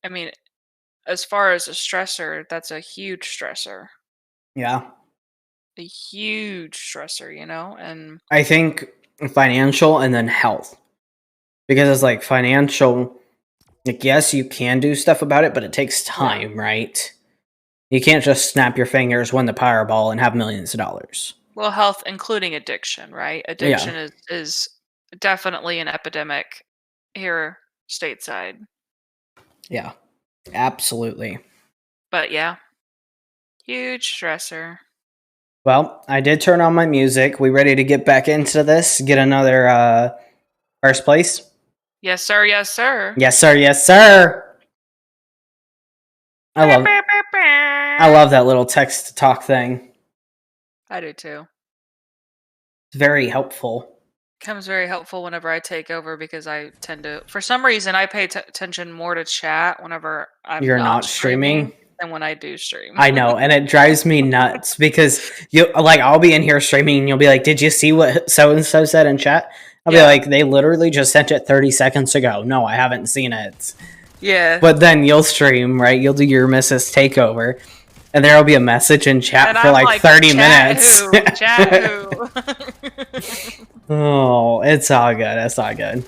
I mean, as far as a stressor, that's a huge stressor. Yeah. A huge stressor, and I think financial and then health. Because it's like financial, like, yes, you can do stuff about it, but it takes time, right? You can't just snap your fingers, win the Powerball, and have millions of dollars. well, health including addiction, right? Addiction is definitely an epidemic here stateside. Yeah, absolutely. But yeah, huge stressor. Well, I did turn on my music. We ready to get back into this? Get another first place? Yes, sir. Yes, sir. Yes, sir. Yes, sir. I love that little text to talk thing. I do too. It's very helpful. Comes very helpful whenever I take over because I tend to, for some reason, I pay attention more to chat whenever I'm You're not not streaming? than when I do stream. I know, and it drives me nuts because I'll be in here streaming and you'll be like, "Did you see what so and so said in chat?" I'll be like, "They literally just sent it 30 seconds ago." No, I haven't seen it. Yeah. But then you'll stream, right? You'll do your Mrs. Takeover, and there'll be a message in chat And for I'm like 30 minutes. Chat who? Oh, it's all good. It's all good.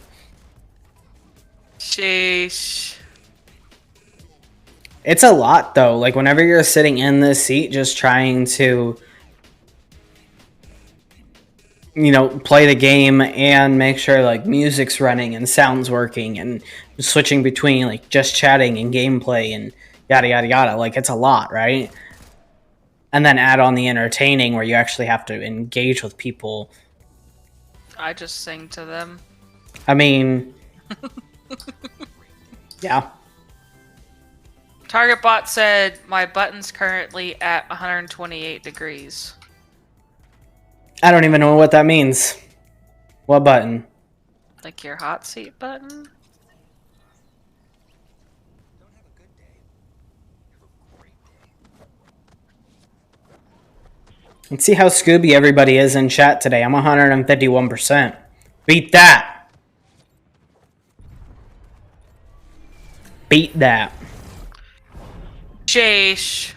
Sheesh. It's a lot though. Like whenever you're sitting in this seat, just trying to, play the game and make sure like music's running and sound's working and switching between like just chatting and gameplay and yada yada yada. Like it's a lot, right? And then add on the entertaining where you actually have to engage with people. I just sing to them. I mean, yeah. Target bot said my button's currently at 128 degrees. I don't even know what that means. What button? Like your hot seat button? Let's see how Scooby everybody is in chat today. I'm 151%. Beat that. Beat that. Jace.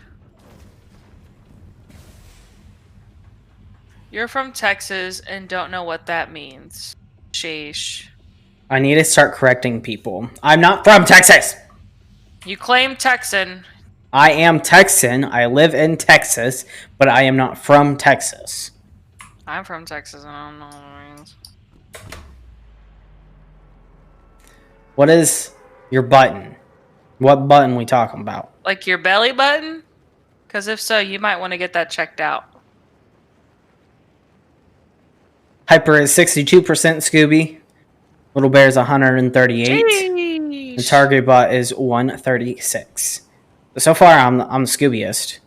You're from Texas and don't know what that means. Sheesh. I need to start correcting people. I'm not from Texas. You claim Texan. I am Texan. I live in Texas, but I am not from Texas. I'm from Texas and I don't know what it means. What is Your button. What button we talking about? Like your belly button? Because if so, you might want to get that checked out. Hyper is 62% Scooby. Little Bear's 138. Jeez. The target bot is 136. So far, I'm the Scoobiest.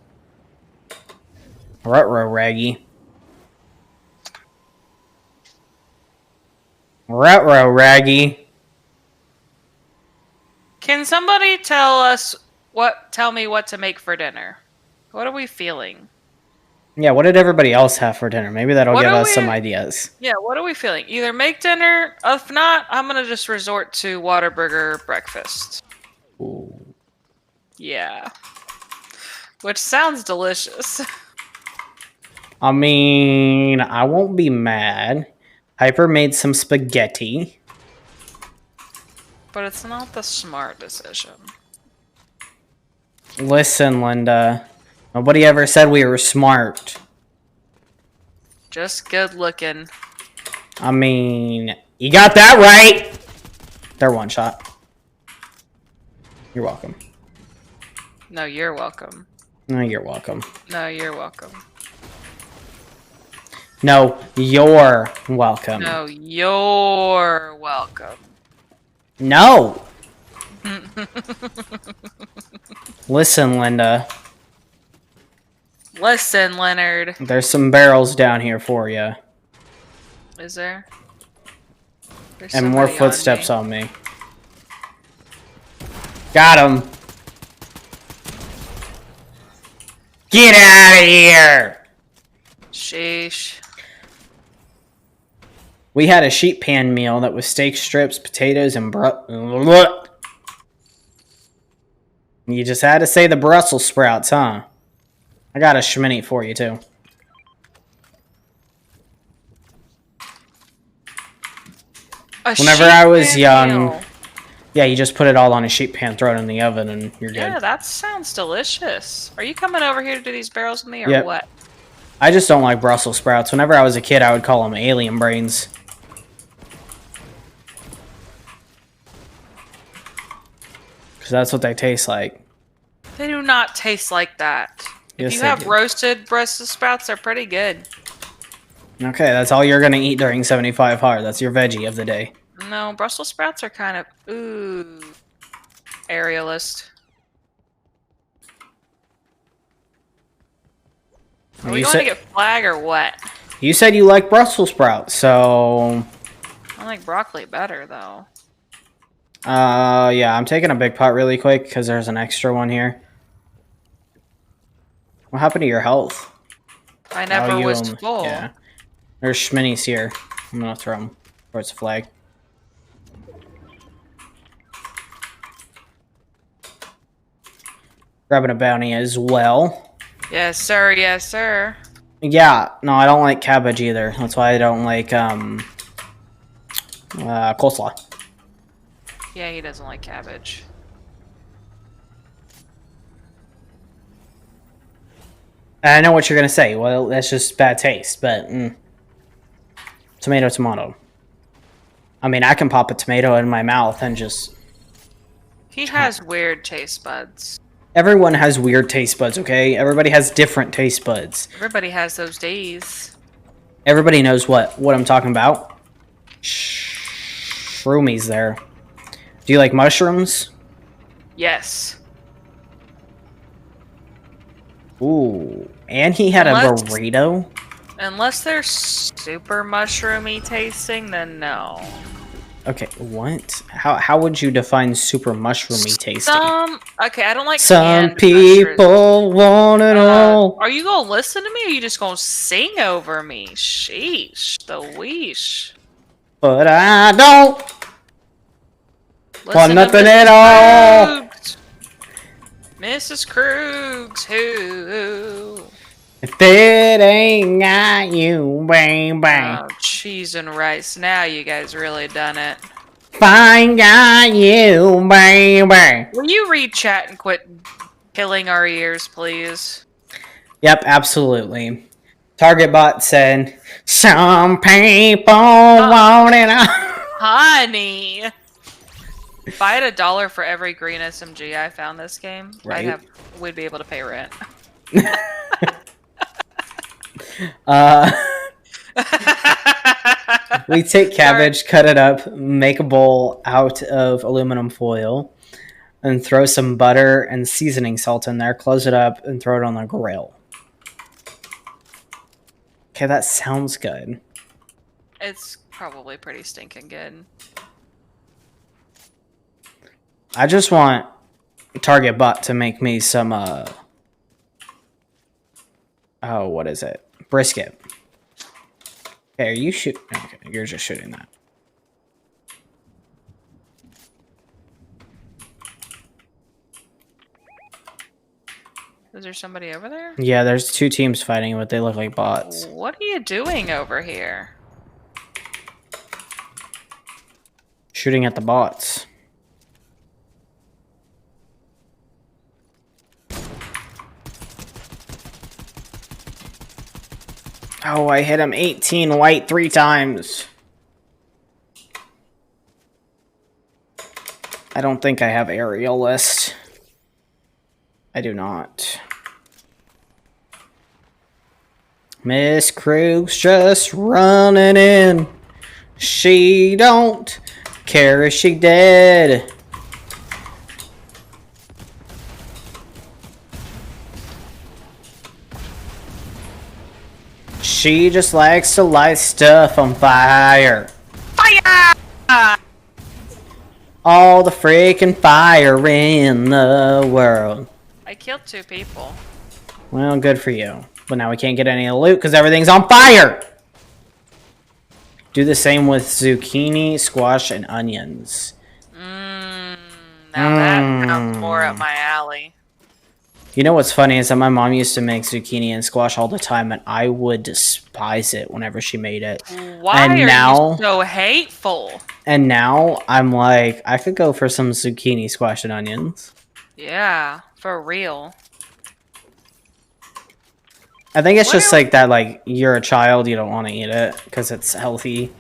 Rutro Raggy. Rutro Raggy. Can somebody tell me what to make for dinner? What are we feeling? Yeah, what did everybody else have for dinner? Maybe that'll What give are us some we- ideas. Yeah, what are we feeling? Either make dinner, if not, I'm gonna just resort to Whataburger breakfast. Ooh. Yeah. Which sounds delicious. I mean, I won't be mad. Hyper made some spaghetti. But it's not the smart decision. Listen, Linda. Nobody ever said we were smart. Just good looking. I mean, you got that right! They're one shot. You're welcome. No, you're welcome. No, you're welcome. No, you're welcome. No, you're welcome. No, you're welcome. No! Listen, Linda. Listen, Leonard. There's some barrels down here for you. Is there? There's And more somebody on footsteps me. on me. Got him. Get out of here! Sheesh. We had a sheet pan meal that was steak strips, potatoes, and You just had to say the Brussels sprouts, huh? I got a schminny for you, too. Whenever I was young, yeah, you just put it all on a sheet pan, throw it in the oven, and you're good. Yeah, that sounds delicious. Are you coming over here to do these barrels with me, or Yep. what? I just don't like Brussels sprouts. Whenever I was a kid, I would call them alien brains. Because that's what they taste like. They do not taste like that. Yes, If you they have do. roasted Brussels sprouts, they're pretty good. Okay, that's all you're going to eat during 75 hard. That's your veggie of the day. No, Brussels sprouts are kind of aerialist. Are we You going said, to get flag or what? you said you like Brussels sprouts, so... I like broccoli better though. Yeah, I'm taking a big pot really quick because there's an extra one here. What happened to your health? I never you was only- full. Yeah. There's schminnies here. I'm gonna throw them towards the flag. Grabbing a bounty as well. Yes, sir. Yes, sir. Yeah, no, I don't like cabbage either. That's why I don't like coleslaw. Yeah, he doesn't like cabbage. I know what you're gonna say. Well, that's just bad taste, but tomato, tomato. I mean, I can pop a tomato in my mouth and just. He has weird taste buds. Everyone has weird taste buds, okay? Everybody has different taste buds. Everybody has those days. Everybody knows what I'm talking about. Shroomies there. Do you like mushrooms? Yes. Ooh. And he had Unless- a burrito? Unless they're super mushroomy tasting, then no. Okay, what? How would you define super mushroomy tasting? Okay, I don't like Some canned mushrooms. people want it all. Are you gonna listen to me, or are you just gonna sing over me? Sheesh, the weesh. But I don't want Listen to nothing Mrs. at all. Krug's. Mrs. Krug's who? If it ain't got you, bang bang. Oh, cheese and rice. Now you guys really done it. If I ain't got you, bang bang. Will you read chat and quit killing our ears, please? Yep, absolutely. Target bot said, some people want it all. Honey! If I had $1 for every green SMG I found this game, Right. we'd be able to pay rent. We take cabbage, cut it up, make a bowl out of aluminum foil, and throw some butter and seasoning salt in there, close it up, and throw it on the grill. Okay, that sounds good. It's probably pretty stinking good. I just want Target Bot to make me some, oh, what is it? Brisket. Okay, are you shooting? Okay, you're just shooting that. Is there somebody over there? Yeah, there's 2 teams fighting, but they look like bots. What are you doing over here? Shooting at the bots. Oh, I hit him 18 white 3 times. I don't think I have aerial list. I do not. Miss Krug's just running in. She don't care if she dead. She just likes to light stuff on fire. Fire! All the freaking fire in the world. I killed 2 people. Well, good for you. But now we can't get any loot because everything's on fire! Do the same with zucchini, squash, and onions. Now that sounds more up my alley. You know what's funny is that my mom used to make zucchini and squash all the time, and I would despise it whenever she made it. Why and are now, you so hateful? And now I'm like, I could go for some zucchini, squash, and onions. Yeah, for real. I think it's just like that, like, you're a child, you don't want to eat it because it's healthy.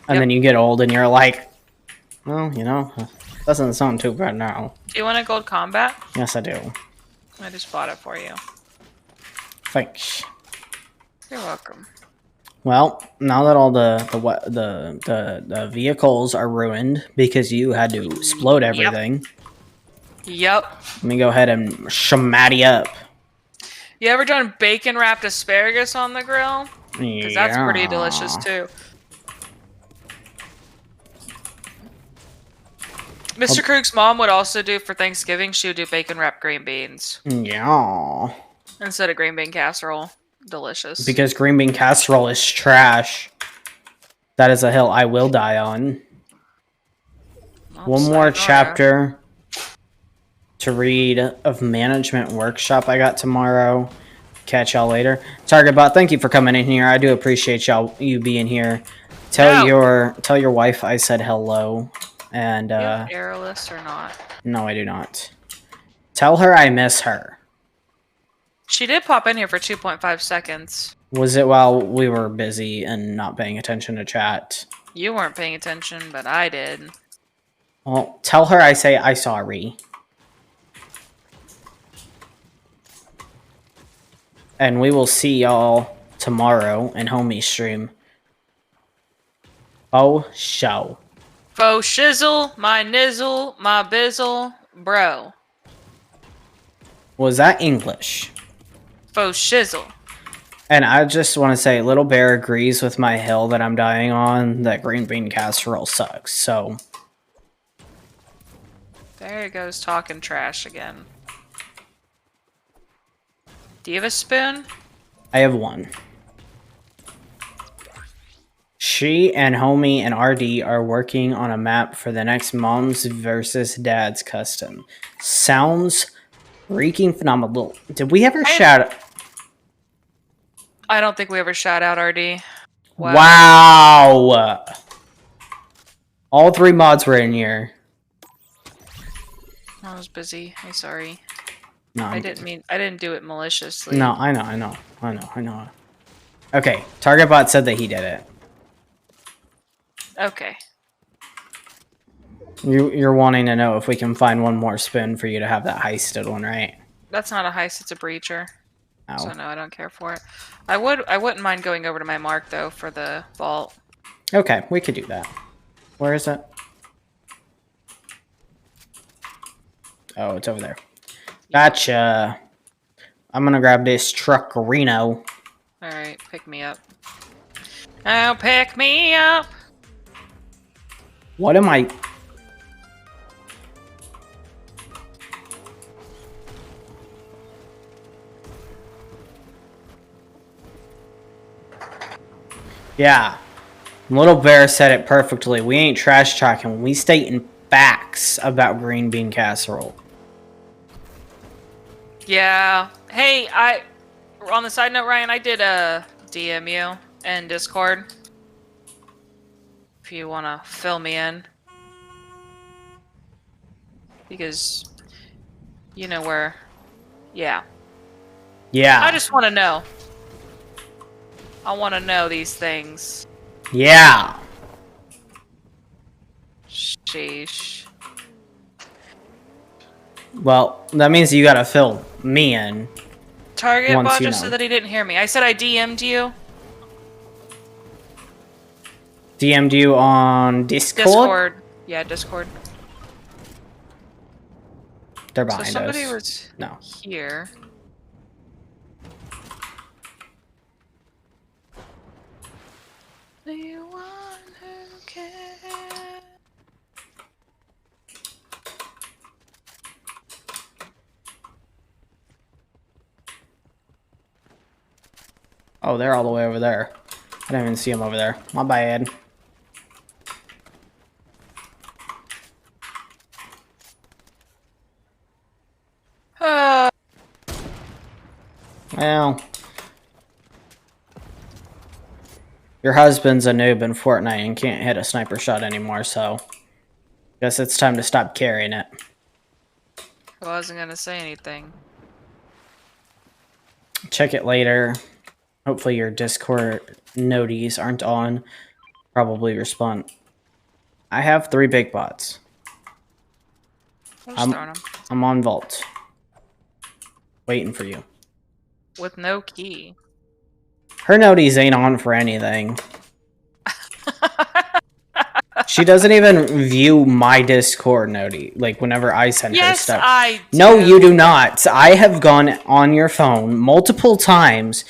And then you get old and you're like, well, you know, doesn't sound too bad now. Do you want a gold combat? Yes, I do. I just bought it for you. Thanks. You're welcome. Well, now that all the vehicles are ruined because you had to explode everything. Yep. Let me go ahead and shamatty up. You ever done bacon wrapped asparagus on the grill? Because that's pretty delicious too. Mr. Krug's mom would also do for Thanksgiving, she would do bacon wrapped green beans. Yeah. Instead of green bean casserole. Delicious. Because green bean casserole is trash. That is a hill I will die on. One more chapter to read of management workshop I got tomorrow. Catch y'all later. Target Bot, thank you for coming in here. I do appreciate you being here. Tell your wife I said hello. And you have airless or not? No, I do not. Tell her I miss her. She did pop in here for 2.5 seconds. Was it while we were busy and not paying attention to chat? You weren't paying attention, but I did. Well, tell her I say I sorry. And we will see y'all tomorrow in Homie stream. Oh, show. Faux shizzle, my nizzle, my bizzle, bro. Was that English? Faux shizzle. And I just want to say, Little Bear agrees with my hill that I'm dying on, that green bean casserole sucks, so... There he goes talking trash again. Do you have a spoon? I have one. She and Homie and RD are working on a map for the next Moms versus Dads custom. Sounds freaking phenomenal. Did we ever shout... I don't think we ever shout out RD. Wow! All 3 mods were in here. I was busy. I'm sorry. No, I didn't do it maliciously. No, I know. Okay, Target Bot said that he did it. Okay. You're wanting to know if we can find one more spoon for you to have that heisted one, right? That's not a heist, it's a breacher. Oh. So no, I don't care for it. I wouldn't mind going over to my mark though for the vault. Okay, we could do that. Where is it? Oh, it's over there. Gotcha. I'm gonna grab this truckerino. Alright, pick me up. Oh, pick me up! What am I... Yeah. Little Bear said it perfectly. We ain't trash talking. We stating facts about green bean casserole. Yeah. Hey, on the side note, Ryan, I did DM you in Discord. If you wanna fill me in. Because you know where. Yeah. Yeah. I just wanna know. I wanna know these things. Yeah. Sheesh. Well, that means you gotta fill me in. Target Once bot you just know. said that he didn't hear me. I said I DM'd you. DM'd you on Discord? Discord. Yeah, Discord. They're So behind somebody us. was No. here. The one who cares. Oh, they're all the way over there. I didn't even see them over there. My bad. Well, your husband's a noob in Fortnite and can't hit a sniper shot anymore, so guess it's time to stop carrying it. I wasn't gonna say anything. Check it later. Hopefully your Discord noties aren't on. Probably respond. I have 3 big bots. I'm just throwing them. I'm on vault. Waiting for you. With no key. Her noties ain't on for anything. She doesn't even view my Discord noti, like whenever I send her Yes, stuff. I do. No, you do not. I have gone on your phone multiple times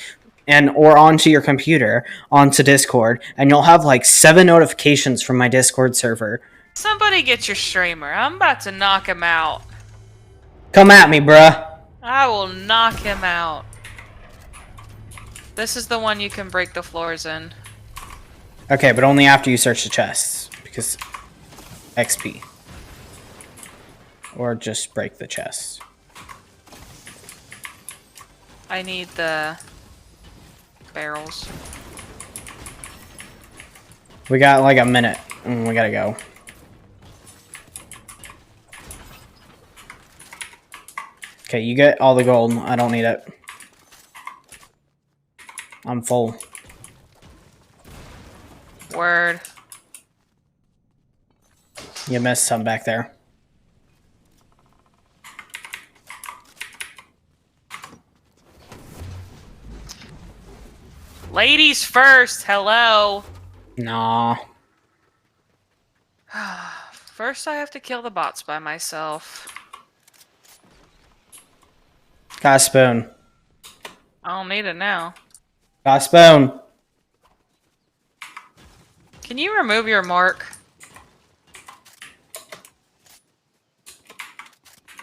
or onto your computer, onto Discord, and you'll have like 7 notifications from my Discord server. Somebody get your streamer. I'm about to knock him out. Come at me, bruh. I will knock him out. This is the one you can break the floors in. Okay, but only after you search the chests, because XP. Or just break the chests. I need the barrels. We got like a minute, and we gotta go. Okay, you get all the gold. I don't need it. I'm full. Word. You missed some back there. Ladies first, hello. Nah. First I have to kill the bots by myself. Got a spoon. I don't need it now. Got a spoon. Can you remove your mark?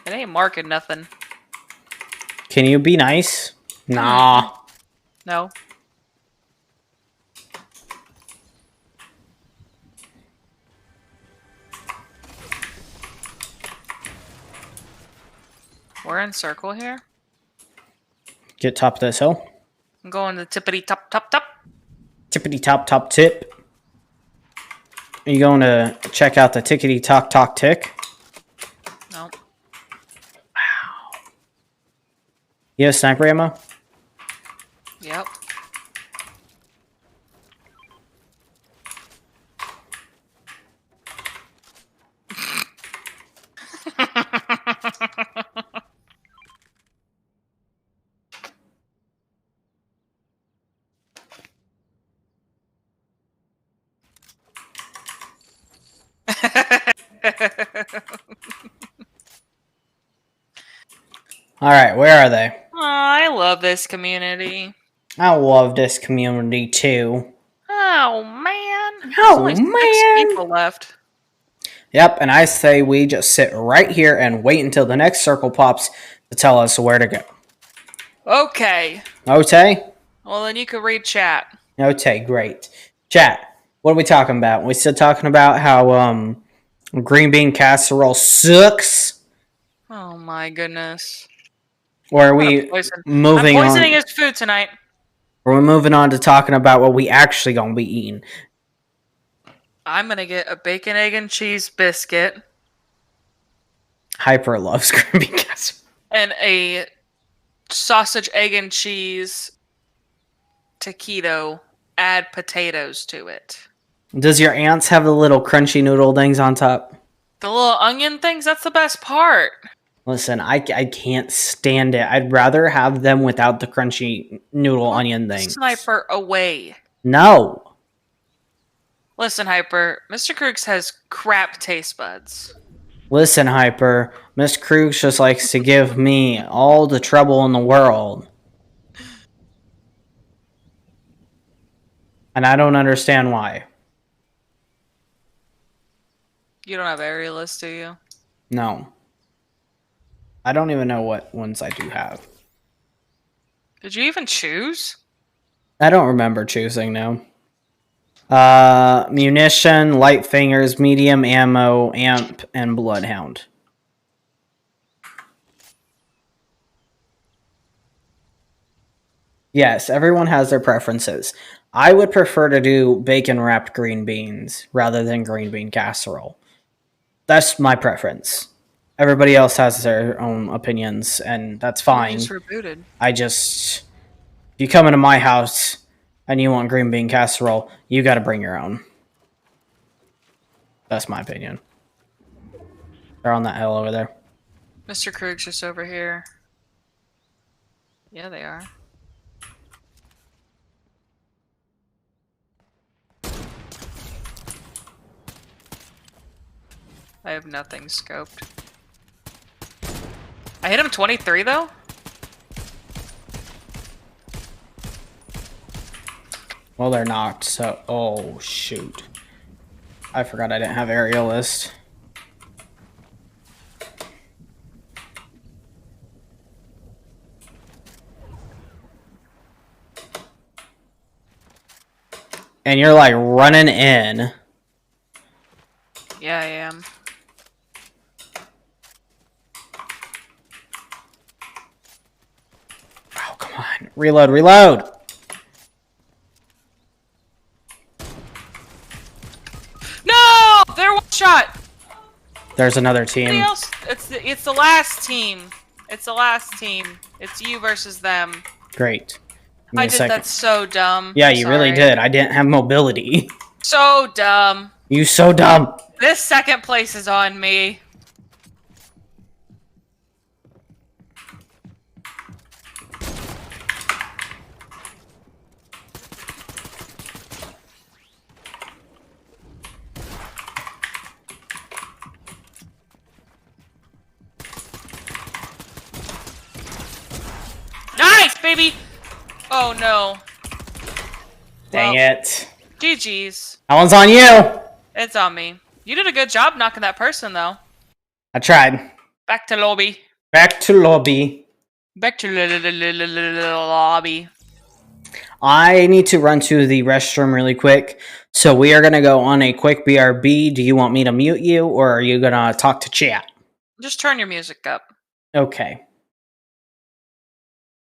It ain't marking nothing. Can you be nice? Nah. No. We're in circle here. Get top of this hill. I'm going to tippity top top top. Tippity top top tip. Are you going to check out the tickety tock tock tick? No. Wow. You have sniper ammo? Yep. Alright, where are they? I love this community. I love this community too. Oh man. There's Oh, only 6 man. people left. Yep, and I say we just sit right here and wait until the next circle pops to tell us where to go. Okay. Okay? Well, then you can read chat. Okay, great. Chat, what are we talking about? We still talking about how green bean casserole sucks? Oh my goodness. Or are I'm gonna we poison. I'm moving poisoning on? his food tonight. Or we're moving on to talking about what we actually gonna be eating. I'm gonna get a bacon, egg, and cheese biscuit Hyper loves green bean casserole. and a sausage, egg, and cheese taquito. Add potatoes to it. Does your aunts have the little crunchy noodle things on top? The little onion things, that's the best part. Listen, I can't stand it. I'd rather have them without the crunchy noodle Put onion things. Sniper away. No. Listen, Hyper, Mr. Krug's has crap taste buds. Listen, Hyper. Miss Krug just likes to give me all the trouble in the world. And I don't understand why. You don't have aerialist, do you? No. I don't even know what ones I do have. Did you even choose? I don't remember choosing now. Munition, light fingers, medium ammo, amp, and bloodhound. Yes, everyone has their preferences. I would prefer to do bacon wrapped green beans rather than green bean casserole. That's my preference. Everybody else has their own opinions, and that's fine. You just rebooted. If you come into my house and you want green bean casserole, you gotta bring your own. That's my opinion. They're on that hill over there. Mr. Krug's just over here. Yeah, they are. I have nothing scoped. I hit him 23 though? Well, they're knocked, so... Oh, shoot. I forgot I didn't have aerialist. And you're, like, running in. Yeah, I am. Oh, come on. Reload, reload! No! They're one shot! There's another team. Anybody else? It's the last team. It's the last team. It's you versus them. Great. Give me I a did second. that so dumb. Yeah, I'm you really sorry. did. I didn't have mobility. So dumb. You so dumb. This second place is on me. Nice, baby! Oh no. Dang it. GG's. That one's on you. It's on me. You did a good job knocking that person, though. I tried. Back to lobby. Back to lobby. Back to lobby. I need to run to the restroom really quick. So we are going to go on a quick BRB. Do you want me to mute you or are you going to talk to chat? Just turn your music up. Okay.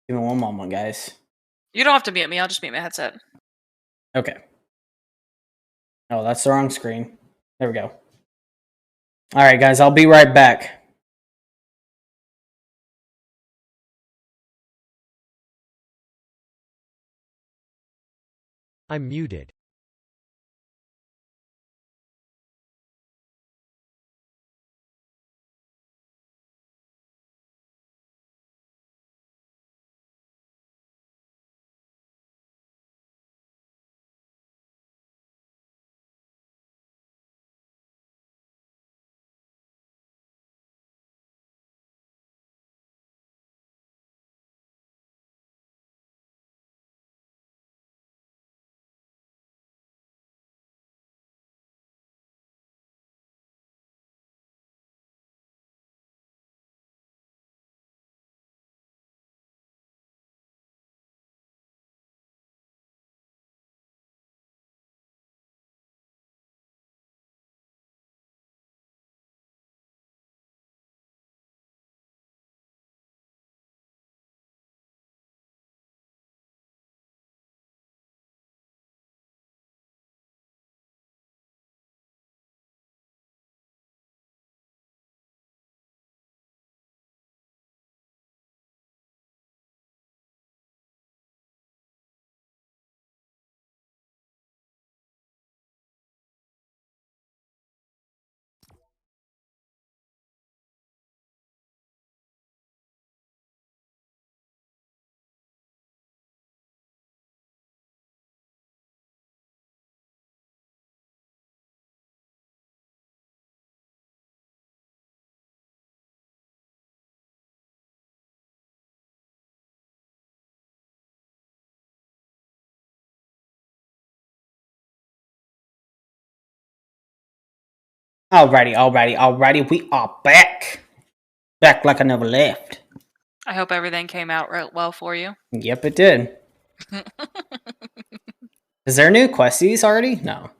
Give me one moment, guys. You don't have to mute me. I'll just mute my headset. Okay. Oh, that's the wrong screen. There we go. All right, guys. I'll be right back. I'm muted. Alrighty. We are back. Back like I never left. I hope everything came out well for you. Yep, it did. Is there new questies already? No.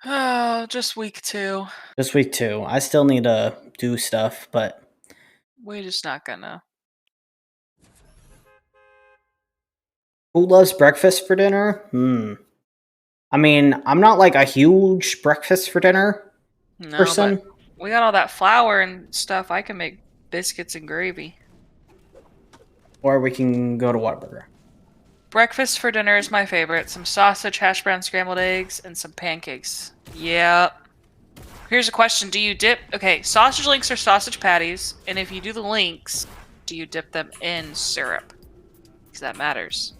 Oh, just week 2. Just week 2. I still need to do stuff, but... We're just not gonna. Who loves breakfast for dinner? I mean, I'm not like a huge breakfast for dinner person. But we got all that flour and stuff. I can make biscuits and gravy. Or we can go to Whataburger. Breakfast for dinner is my favorite. Some sausage, hash brown, scrambled eggs, and some pancakes. Yep. Here's a question. Do you dip... Okay, sausage links are sausage patties. And if you do the links, do you dip them in syrup? Because that matters.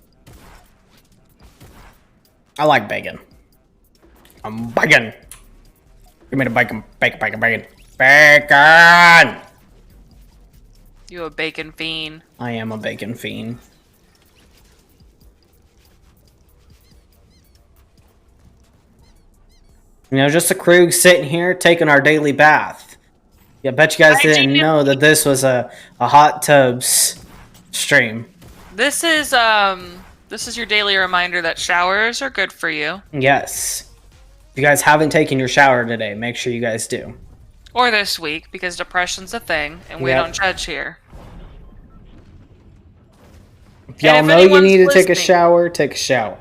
I like bacon. I'm bacon. Give me the bacon. Bacon. You a bacon fiend. I am a bacon fiend. You know, just a Krug sitting here taking our daily bath. Yeah, I bet you guys didn't know that this was a hot tubs stream. This is your daily reminder that showers are good for you. Yes. If you guys haven't taken your shower today, make sure you guys do. Or this week, because depression's a thing, and we don't judge here. If y'all know you need to take a shower, take a shower.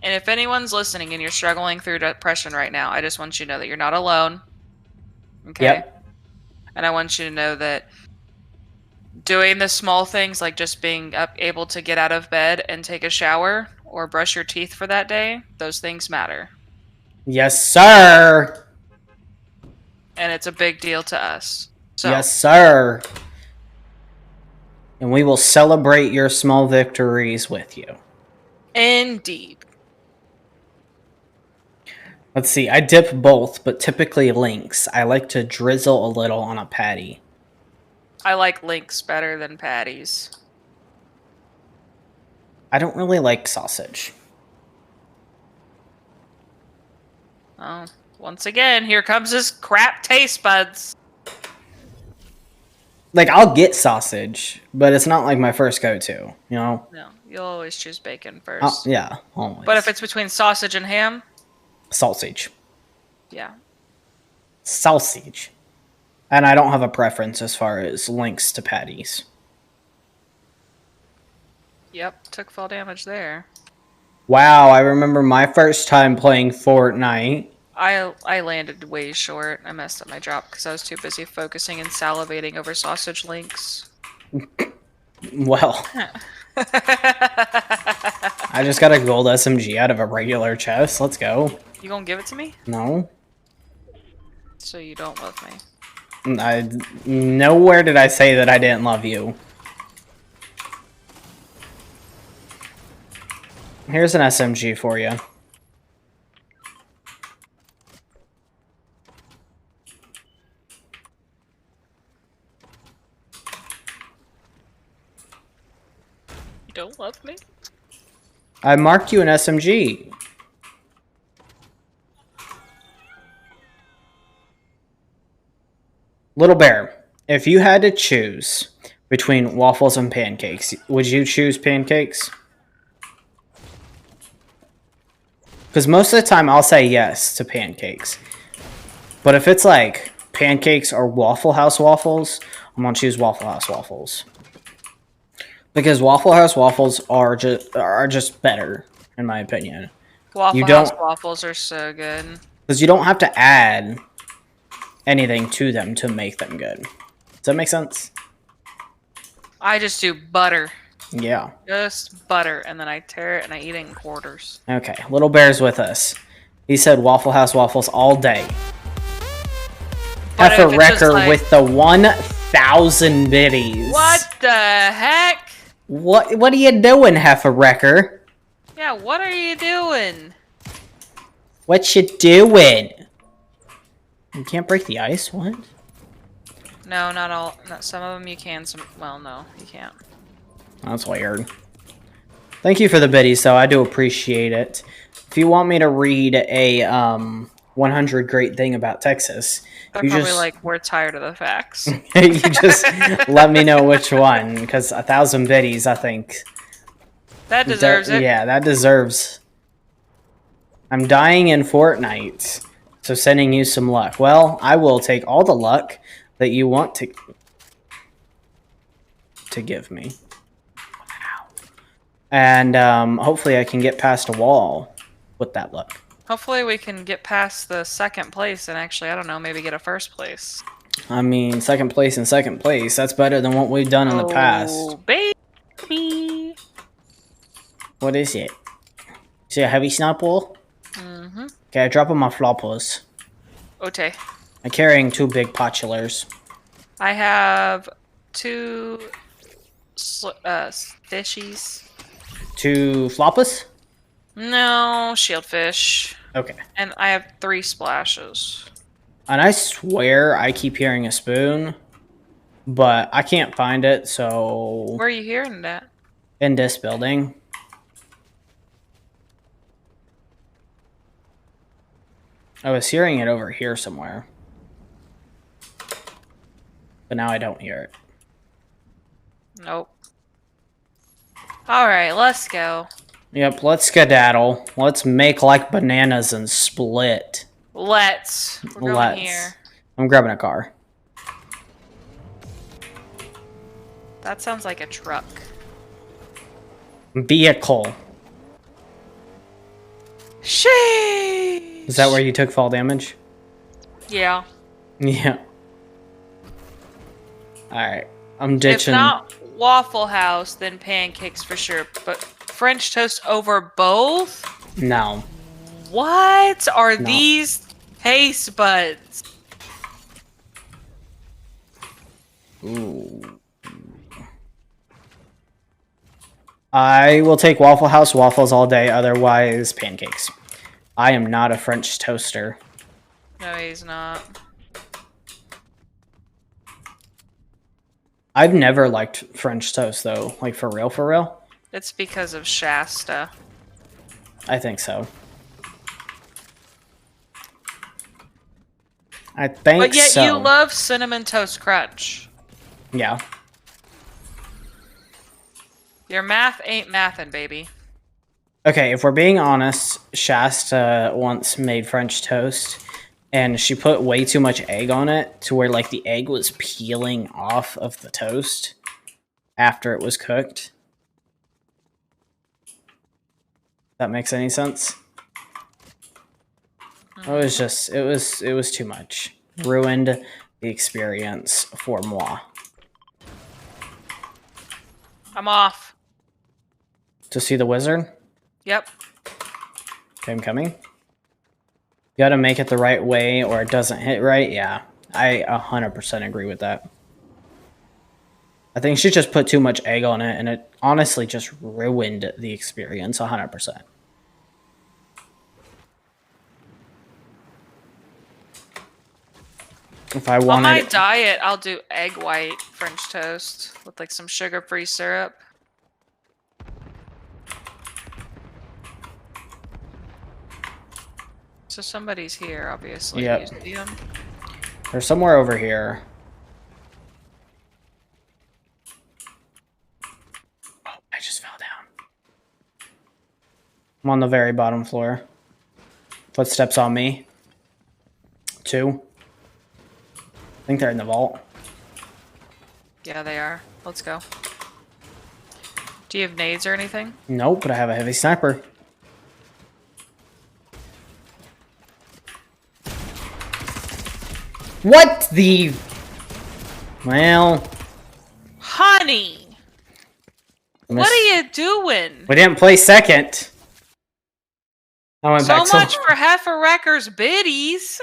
And if anyone's listening and you're struggling through depression right now, I just want you to know that you're not alone. Okay? Yep. And I want you to know that doing the small things, like just being able to get out of bed and take a shower or brush your teeth for that day, those things matter. Yes, sir. And it's a big deal to us. So. Yes, sir. And we will celebrate your small victories with you. Indeed. Let's see, I dip both, but typically links. I like to drizzle a little on a patty. I like links better than patties. I don't really like sausage. Oh, once again, here comes his crap taste buds. Like, I'll get sausage, but it's not like my first go-to, you know? No, you'll always choose bacon first. Yeah, always. But if it's between sausage and ham? Sausage. Yeah. Sausage. And I don't have a preference as far as links to patties. Yep, took fall damage there. Wow, I remember my first time playing Fortnite. I landed way short. I messed up my drop because I was too busy focusing and salivating over sausage links. Well. I just got a gold SMG out of a regular chest. Let's go. You gonna give it to me? No. So you don't love me. Nowhere did I say that I didn't love you. Here's an SMG for you. You don't love me? I marked you an SMG. Little Bear, if you had to choose between waffles and pancakes, would you choose pancakes? Because most of the time I'll say yes to pancakes. But if it's like pancakes or Waffle House waffles, I'm going to choose Waffle House waffles. Because Waffle House waffles are just better, in my opinion. Waffle House waffles are so good. Because you don't have to add anything to them to make them good. Does that make sense? I just do butter. Yeah. Just butter, and then I tear it and I eat it in quarters. Okay, Little Bear's with us. He said Waffle House waffles all day. Heifer Wrecker like, with the 1,000 biddies. What the heck? What are you doing, Heifer Wrecker? Yeah, what are you doing? What you doing? You can't break the ice? What? No, not all. Not, some of them you can. Some. Well, no, you can't. That's weird. Thank you for the biddies, though. I do appreciate it. If you want me to read a 100 great thing about Texas. They're You probably just like, we're tired of the facts. you just let me know which one, because 1,000 biddies, I think. That deserves it. Yeah, that deserves. I'm dying in Fortnite, so sending you some luck. Well, I will take all the luck that you want to give me. Wow. And hopefully I can get past a wall with that luck. Hopefully we can get past the second place and actually, I don't know, maybe get a first place. I mean, second place and second place. That's better than what we've done in the past. Oh, baby. What is it? Is it a heavy snapple? Mm-hmm. Okay, drop on my floppers. Okay. I'm carrying 2 big potulars. I have 2 fishies. 2 floppers? No, shieldfish. Okay. And I have 3 splashes. And I swear I keep hearing a spoon, but I can't find it, so... Where are you hearing that? In this building. I was hearing it over here somewhere. But now I don't hear it. Nope. Alright, let's go. Yep, let's skedaddle. Let's make like bananas and split. Let's. We're going here. I'm grabbing a car. That sounds like a truck. Vehicle. Sheesh! Is that where you took fall damage? Yeah. Yeah. Alright. I'm ditching. If not Waffle House, then pancakes for sure. But French toast over both? No. What are these taste buds? Ooh. I will take Waffle House waffles all day, otherwise pancakes. I am not a French toaster. No, he's not. I've never liked French toast, though. Like, for real, for real? It's because of Shasta. I think so. I think so. But yet you love Cinnamon Toast Crunch. Yeah. Your math ain't mathin', baby. Okay, if we're being honest, Shasta once made French toast, and she put way too much egg on it to where, like, the egg was peeling off of the toast after it was cooked. That makes any sense? It was just, it was too much. Ruined the experience for moi. I'm off. To see the wizard? Yep. Okay, I'm coming. You gotta make it the right way or it doesn't hit right. Yeah, I 100% agree with that. I think she just put too much egg on it and it honestly just ruined the experience 100%. If I wanted... On my diet, I'll do egg white French toast with like some sugar-free syrup. So somebody's here, obviously. Yep. You see them? They're somewhere over here. Oh, I just fell down. I'm on the very bottom floor. Footsteps on me. 2. I think they're in the vault. Yeah, they are. Let's go. Do you have nades or anything? Nope, but I have a heavy sniper. What the... Well... Honey! What are you doing? We didn't play second. I went So back much for Heifer-Wrecker's biddies.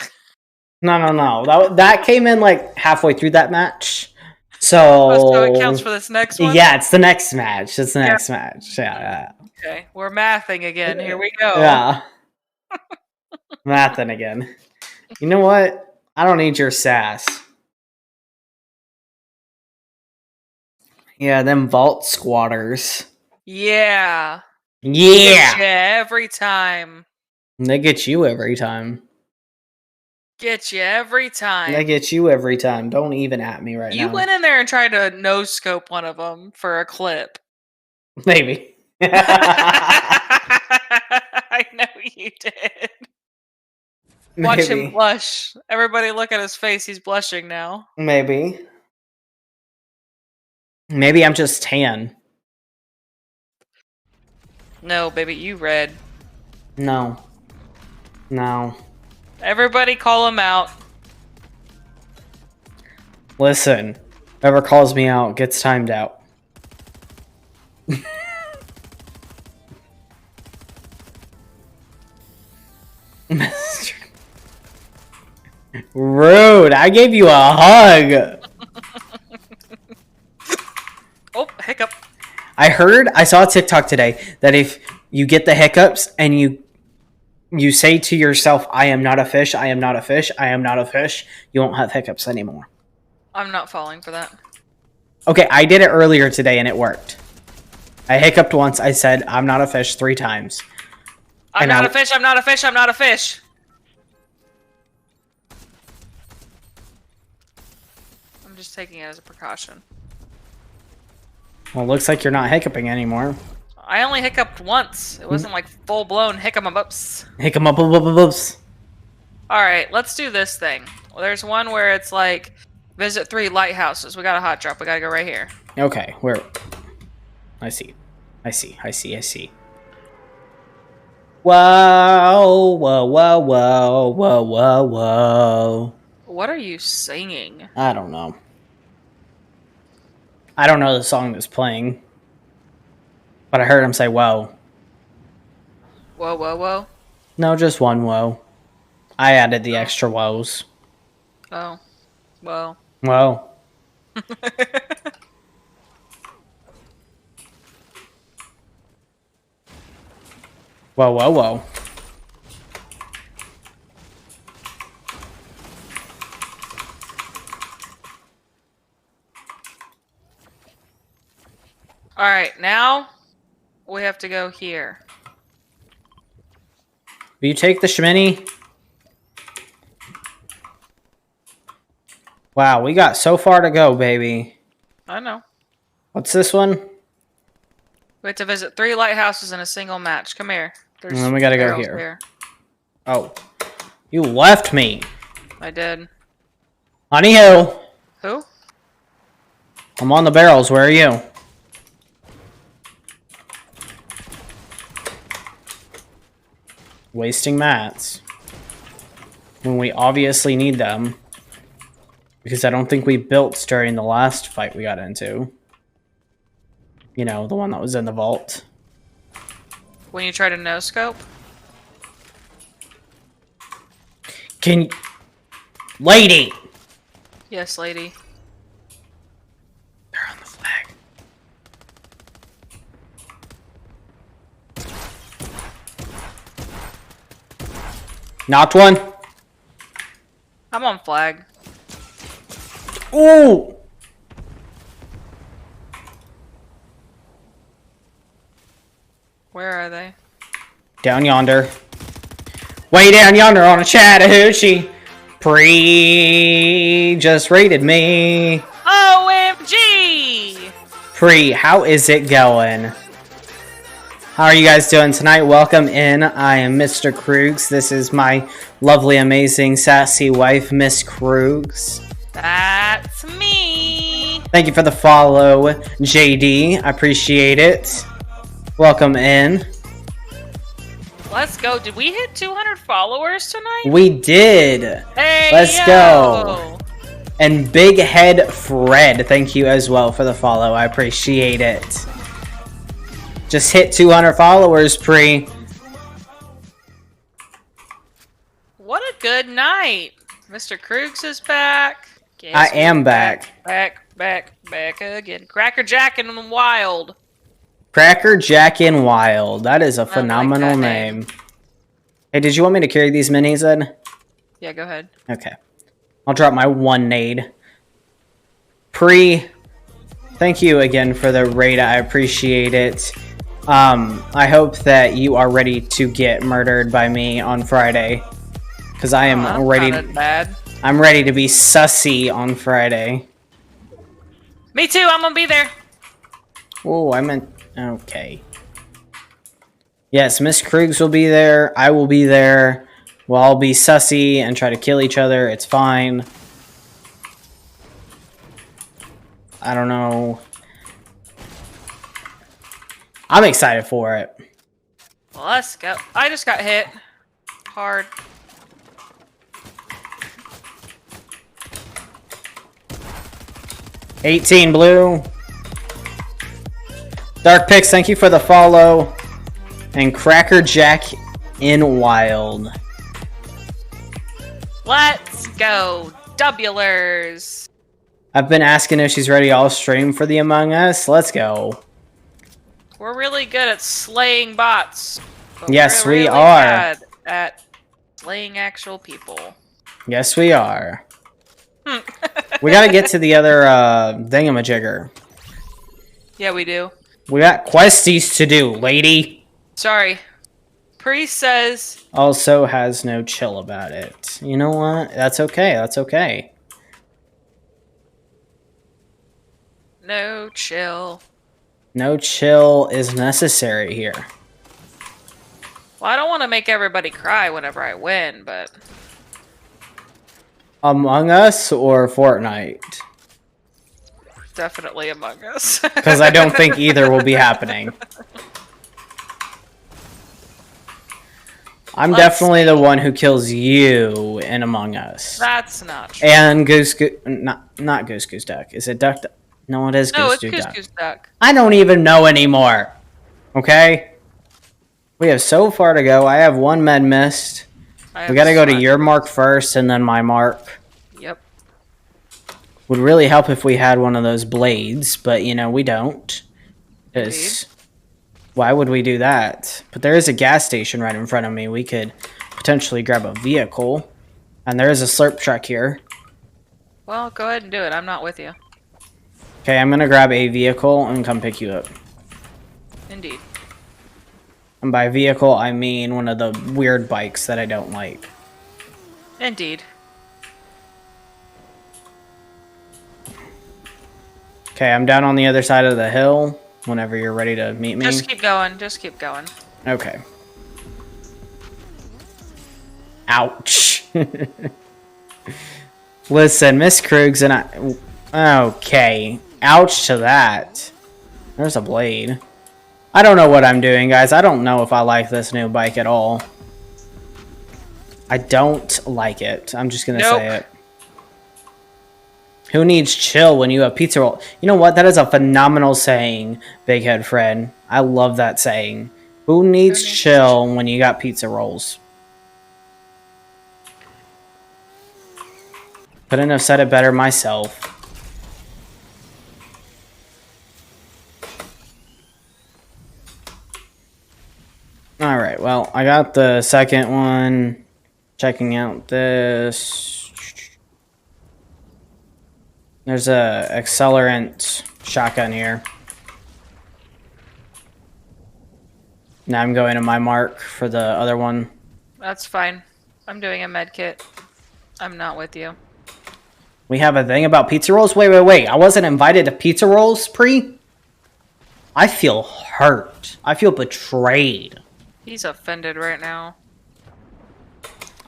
No. That came in like halfway through that match. So... Oh, so it counts for this next one? Yeah, it's the next match. It's the next match. Yeah. Okay, we're mathing again. Here we go. Yeah. Mathing again. You know what? I don't need your sass. Yeah, them vault squatters. Yeah. Yeah! Every time. They get you every time. Get you every time. I get you every time. Don't even at me right now. You went in there and tried to no-scope one of them for a clip. Maybe. I know you did. Watch him Maybe. blush. Everybody look at his face. He's blushing now. Maybe. Maybe I'm just tan. No, baby, you red. No. No. Everybody call him out. Listen. Whoever calls me out gets timed out. Mr. Rude. I gave you a hug. Oh, hiccup. I saw a TikTok today that if you get the hiccups and you say to yourself, I am not a fish, I am not a fish, I am not a fish, you won't have hiccups anymore. I'm not falling for that. Okay, I did it earlier today and it worked. I hiccuped once, I said, I'm not a fish 3 times. I'm not a fish, I'm not a fish, I'm not a fish. I'm just taking it as a precaution. Well, it looks like you're not hiccuping anymore. I only hiccuped once. It wasn't like full-blown hiccup-ups. Hiccup-up-up-up-ups. Alright, let's do this thing. Well, there's one where it's like, visit 3 lighthouses. We got a hot drop. We gotta go right here. Okay, where? I see. I see. I see. I see. Whoa, whoa, whoa, whoa, whoa, whoa, whoa. What are you singing? I don't know. I don't know the song that's playing. But I heard him say whoa. Whoa, whoa, whoa. No, just one whoa. I added the extra woes. Oh. Well. Whoa. Whoa, whoa, whoa. Alright, now we have to go here. Will you take the shmini? Wow, we got so far to go, baby. I know. What's this one? We have to visit 3 lighthouses in a single match. Come here. There's And then we gotta go barrels here. there. Oh. You left me. I did. Honey Hill. Who? I'm on the barrels. Where are you? Wasting mats. When we obviously need them. Because I don't think we built during the last fight we got into. You know, the one that was in the vault. When you try to no-scope? Can... Lady! Yes, lady. They're on the flag. Knocked one. I'm on flag. Ooh! Where are they? Down yonder. Way down yonder on a Chattahoochee. Pre just raided me. OMG! Pre, how is it going? How are you guys doing tonight? Welcome in. I am Mr. Krugs. This is my lovely, amazing, sassy wife, Miss Krugs. That's me! Thank you for the follow, JD. I appreciate it. Welcome in. Let's go. Did we hit 200 followers tonight? We did. Hey, Let's yo! go. And Big Head Fred, thank you as well for the follow. I appreciate it. Just hit 200 followers, Pre. What a good night. Mr. Krugs is back. Guess I am who's back. Back again. Cracker Jack in the wild. Cracker Jack in Wild. That is a like phenomenal that name. Hey, did you want me to carry these minis then? Yeah, go ahead. Okay. I'll drop my one nade. Pre, thank you again for the raid. I appreciate it. I hope that you are ready to get murdered by me on Friday. Because I am ready. Bad. I'm ready to be sussy on Friday. Me too. I'm gonna be there. Oh, I meant okay. Yes, Miss Krugs will be there. I will be there. We'll all be sussy and try to kill each other. It's fine. I don't know. I'm excited for it. Well, let's go. I just got hit hard. $18 blue. Dark Pix, thank you for the follow. And Cracker Jack in Wild. Let's go, Dubulars. I've been asking if she's ready all stream for the Among Us. Let's go. We're really good at slaying bots. Yes, we're we really are. Bad at slaying actual people. Yes, we are. We gotta get to the other thingamajigger. Yeah, we do. We got questies to do, lady. Sorry. Priest says... Also has no chill about it. You know what? That's okay. That's okay. No chill. No chill is necessary here. Well, I don't want to make everybody cry whenever I win, but... Among Us or Fortnite? Definitely Among Us. Because I don't think either will be happening. I'm definitely the one who kills you in Among Us. That's not true. And Goose not Goose Goose Duck. Is it Duck? No, it is No, Goose it's Goose Goose Duck. Goose Duck. I don't even know anymore. Okay? We have so far to go. I have one med mist. We gotta go to your mark first and then my mark. Yep. Would really help if we had one of those blades, but you know, we don't. Why would we do that? But there is a gas station right in front of me. We could potentially grab a vehicle. And there is a slurp truck here. Well, go ahead and do it. I'm not with you. Okay, I'm gonna grab a vehicle and come pick you up. Indeed. And by vehicle, I mean one of the weird bikes that I don't like. Indeed. Okay, I'm down on the other side of the hill whenever you're ready to meet me. Just keep going. Just keep going. Okay. Ouch. Listen, Miss Krugs and I... Okay. Ouch to that. There's a blade. I don't know what I'm doing, guys. I don't know if I like this new bike at all. I don't like it. I'm just gonna say it. Who needs chill when you have pizza roll? You know what? That is a phenomenal saying, Big Head Fred. I love that saying. Who needs chill when you got pizza rolls? Couldn't have said it better myself. Alright, well, I got the second one. Checking out this. There's a accelerant shotgun here. Now I'm going to my mark for the other one. That's fine. I'm doing a med kit. I'm not with you. We have a thing about pizza rolls? Wait. I wasn't invited to pizza rolls, Pre? I feel hurt. I feel betrayed. He's offended right now.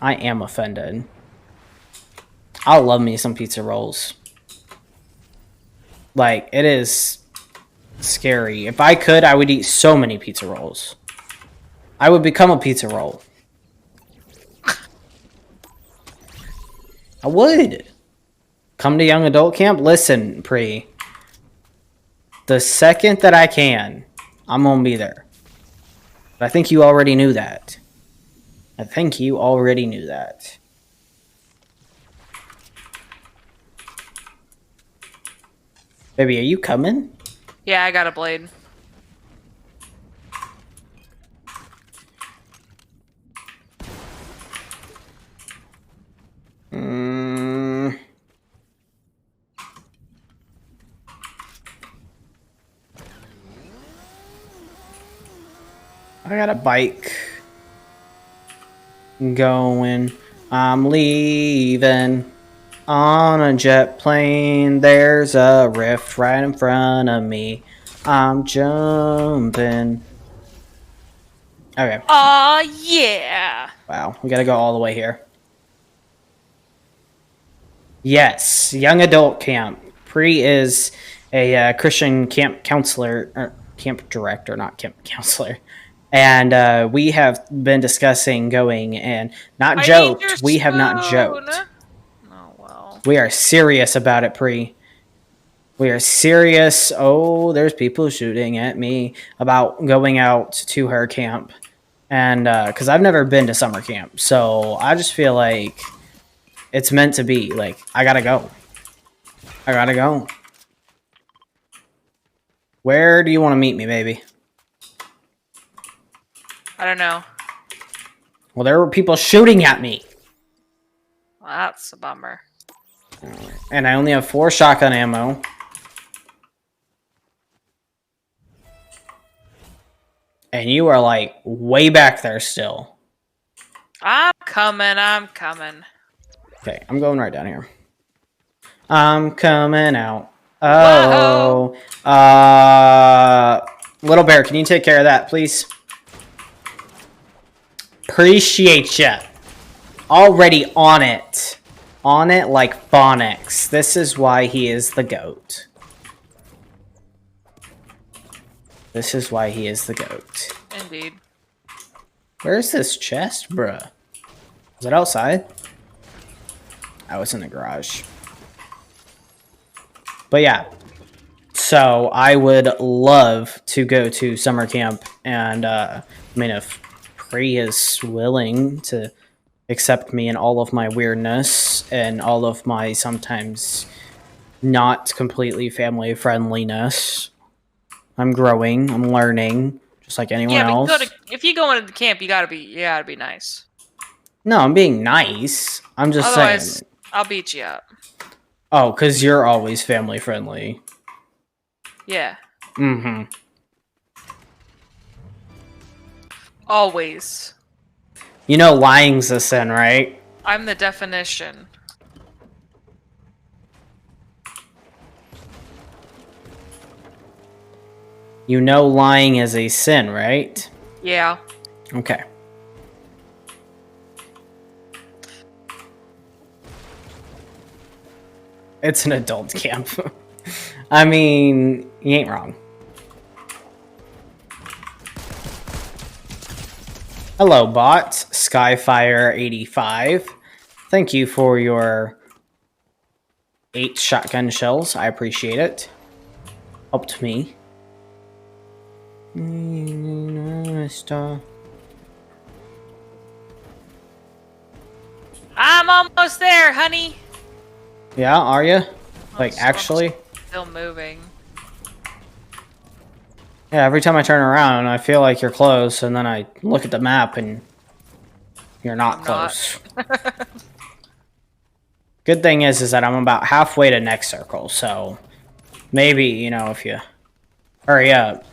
I am offended. I'll love me some pizza rolls. Like, it is scary. If I could, I would eat so many pizza rolls. I would become a pizza roll. I would. Come to young adult camp? Listen, Pre. The second that I can, I'm gonna be there. But I think you already knew that. Baby, are you coming? Yeah, I got a blade. I got a bike going. I'm leaving on a jet plane. There's a rift right in front of me. I'm jumping. Okay. Aw, yeah. Wow, we gotta go all the way here. Yes, young adult camp. Pre is a Christian camp counselor, or camp director, not camp counselor. And we have been discussing going and not I need your joked. We have not spoon. joked. Oh, well. We are serious about it, Pre. We are serious. Oh, there's people shooting at me about going out to her camp. And because I've never been to summer camp. So I just feel like it's meant to be. Like, I gotta go. I gotta go. Where do you want to meet me, baby? I don't know. Well, there were people shooting at me. Well, that's a bummer. And I only have 4 shotgun ammo. And you are, like, way back there still. I'm coming. Okay, I'm going right down here. I'm coming out. Oh. Little Bear, can you take care of that, please? Appreciate ya. Already on it. On it like phonics. This is why he is the GOAT. This is why he is the GOAT. Indeed. Where's this chest, bruh? Is it outside? Oh, it's in the garage. But yeah. So, I would love to go to summer camp. And, I mean, if Pre is willing to accept me in all of my weirdness and all of my sometimes not completely family friendliness. I'm growing, I'm learning, just like anyone else. If you go into the camp, you gotta be nice. No, I'm being nice. I'm just Otherwise, saying. I'll beat you up. Oh, because you're always family friendly. Yeah. Mm-hmm. Always. You know lying's a sin, right? I'm the definition. You know lying is a sin, right? Yeah. Okay. It's an adult camp. I mean, you ain't wrong. Hello, bot. Skyfire85. Thank you for your 8 shotgun shells. I appreciate it. Helped me. I'm almost there, honey. Yeah, are you? Like, Oh, actually? Still moving. Yeah, every time I turn around, I feel like you're close, and then I look at the map, and you're not close. Good thing is that I'm about halfway to next circle, so maybe, you know, if you hurry up.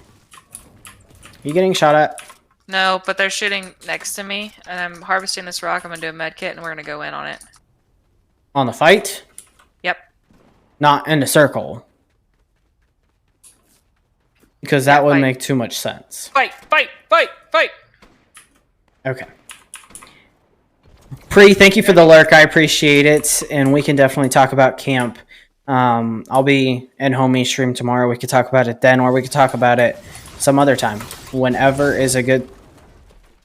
You getting shot at? No, but they're shooting next to me, and I'm harvesting this rock. I'm gonna do a med kit, and we're gonna go in on it. On the fight? Yep. Not in the circle. Because that would make too much sense. Fight! Okay. Pre, thank you for the lurk. I appreciate it. And we can definitely talk about camp. I'll be in homie stream tomorrow. We could talk about it then, or we could talk about it some other time. Whenever is a good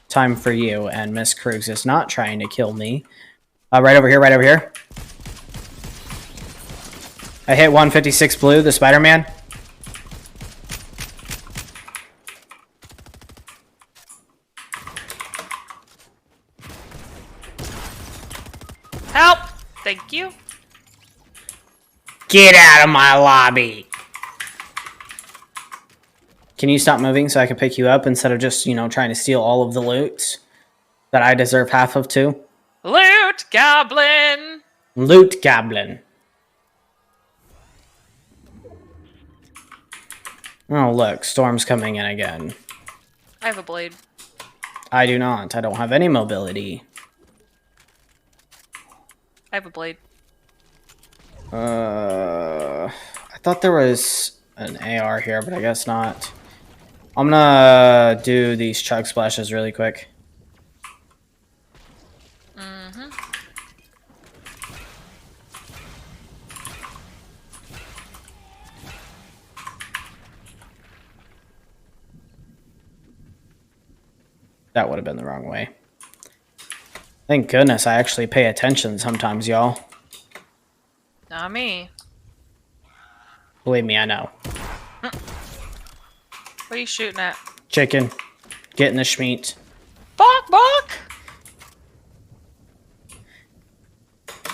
time for you. And Miss Krugs is not trying to kill me. Right over here, right over here. I hit 156 blue, the Spider-Man. Help! Thank you. Get out of my lobby! Can you stop moving so I can pick you up instead of just, you know, trying to steal all of the loot that I deserve half of too? Loot goblin! Loot goblin. Oh, look, Storm's coming in again. I have a blade. I do not. I don't have any mobility. I have a blade. I thought there was an AR here, but I guess not. I'm gonna do these chug splashes really quick. Mm-hmm. That would have been the wrong way. Thank goodness I actually pay attention sometimes, y'all. Not me. Believe me, I know. What are you shooting at? Chicken. Getting the schmeat. Bok, bok!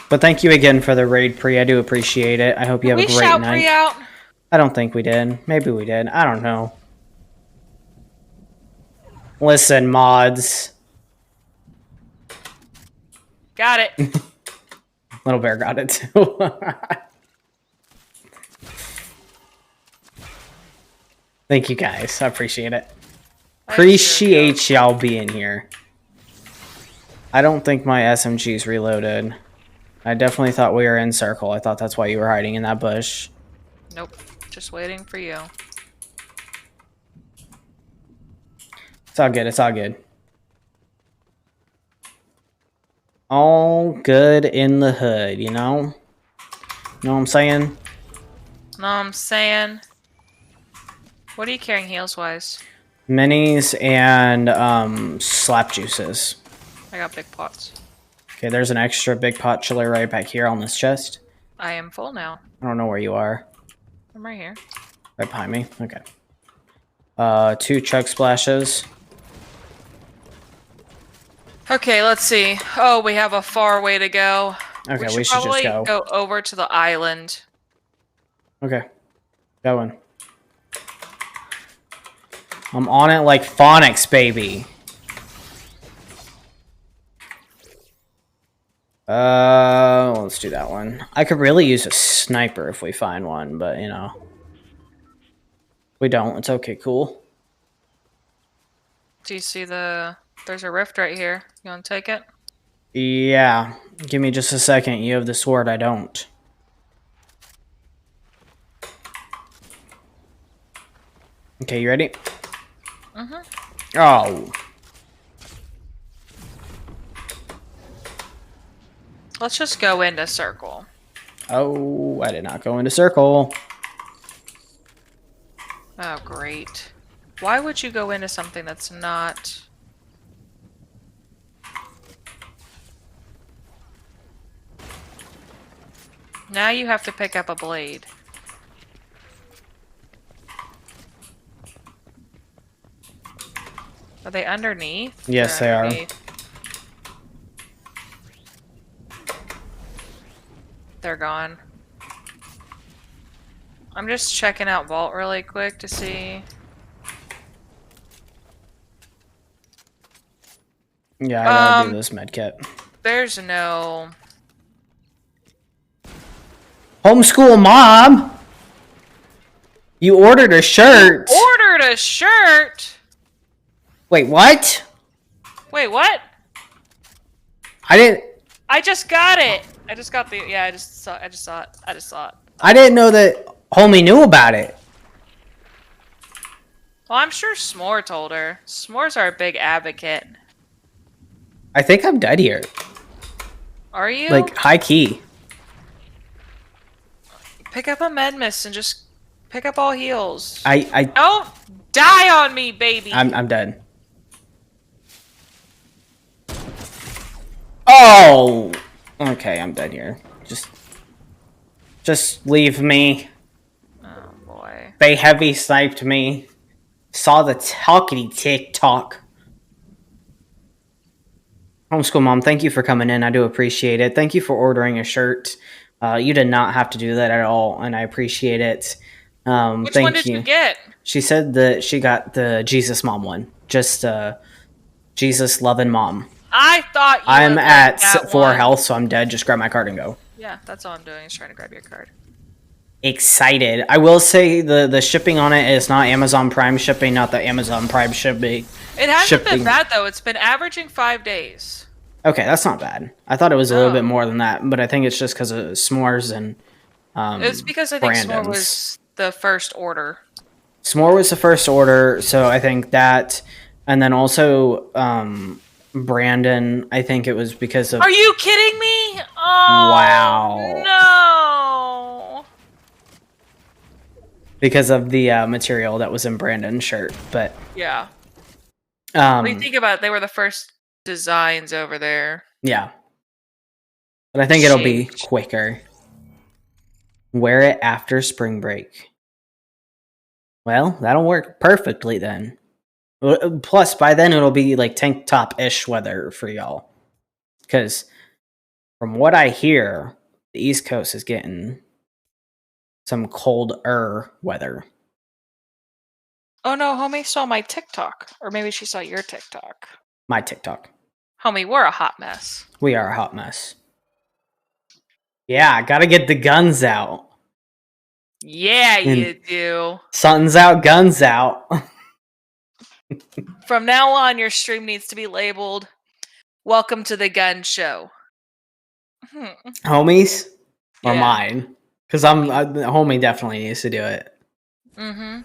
But thank you again for the raid, Pre. I do appreciate it. I hope you have a great shout night. Pre out? I don't think we did. Maybe we did. I don't know. Listen, mods. Got it. Little Bear got it too. Thank you guys. I appreciate it. Appreciate y'all being here. I don't think my SMG's reloaded. I definitely thought we were in circle. I thought that's why you were hiding in that bush. Nope. Just waiting for you. It's all good. It's all good. All good in the hood, you know? Know what I'm saying? Know what I'm saying? What are you carrying heals-wise? Minis and slap juices. I got big pots. Okay, there's an extra big pot chiller right back here on this chest. I am full now. I don't know where you are. I'm right here. Right behind me? Okay. 2 chug splashes. Okay, let's see. Oh, we have a far way to go. Okay, we should just go. go over to the island. Okay. Going. I'm on it like phonics, baby. Let's do that one. I could really use a sniper if we find one, but, you know. We don't. It's okay, cool. Do you see there's a rift right here. You want to take it? Yeah. Give me just a second. You have the sword. I don't. Okay, you ready? Mm-hmm. Oh. Let's just go into circle. Oh, I did not go into circle. Oh, great. Why would you go into something that's not... Now you have to pick up a blade. Are they underneath? Yes, they are. They're gone. I'm just checking out Vault really quick to see. Yeah, I gotta do this med kit. There's no... Homeschool mom! You ordered a shirt! Ordered a shirt?! Wait, what? Wait, what? I didn't... I just got it! I just got the... Yeah, I just saw it. I didn't know that homie knew about it. Well, I'm sure S'more told her. S'more's our big advocate. I think I'm dead here. Are you? Like, high key. Pick up a med mist and just pick up all heals. I Don't die on me, baby! I'm dead. Oh! Okay, I'm dead here. Just leave me. Oh, boy. They heavy sniped me. Saw the talkity TikTok. Homeschool mom, thank you for coming in. I do appreciate it. Thank you for ordering a shirt. You did not have to do that at all, and I appreciate it. Which thank one did you get? She said that she got the Jesus mom one. Just Jesus loving mom. I thought you I'm would at like that 4 one. health, so I'm dead. Just grab my card and go. Yeah, that's all I'm doing is trying to grab your card. Excited. I will say the shipping on it is not Amazon Prime shipping, not the Amazon Prime shipping. It hasn't been bad, though. It's been averaging 5 days. Okay, that's not bad. I thought it was a little bit No. more than that, but I think it's just because of s'mores and It's because I think s'more Brandon's. was the first order. S'more was the first order, so I think that, and then also Brandon. I think it was because of. Are you kidding me? Oh, Wow. no. Because of the material that was in Brandon's shirt, but Yeah. When you think about it, they were the first designs over there. yeah. But I think it'll be Sheesh. quicker. Wear it after spring break. Well, that'll work perfectly then. Plus, by then it'll be like tank top-ish weather for y'all. Because from what I hear, the East Coast is getting some colder weather. Oh no, homie saw my TikTok. Or maybe she saw your TikTok. My TikTok. Homie, we're a hot mess. We are a hot mess. Yeah, gotta get the guns out. Yeah, you do. Something's out, guns out. From now on, your stream needs to be labeled "Welcome to the Gun Show." Homies? Or Yeah. mine? Because homie definitely needs to do it. Mm-hmm.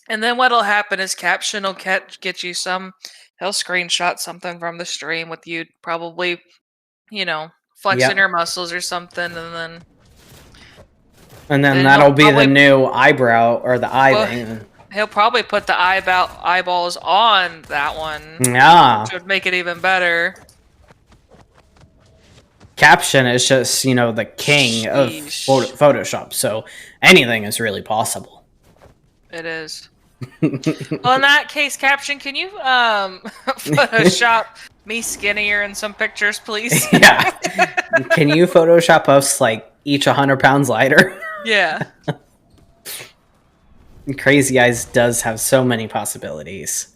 And then what'll happen is Caption will get you some. He'll screenshot something from the stream with you probably, flexing your muscles or something, and then that'll be the new eyebrow or the eye thing. He'll probably put the eyeballs on that one. Yeah. Which would make it even better. Caption is just, the king of Photoshop, so anything is really possible. It is. Well, in that case, Caption, can you Photoshop me skinnier in some pictures, please? Yeah. Can you Photoshop us, each 100 pounds lighter? Yeah. Crazy Eyes does have so many possibilities.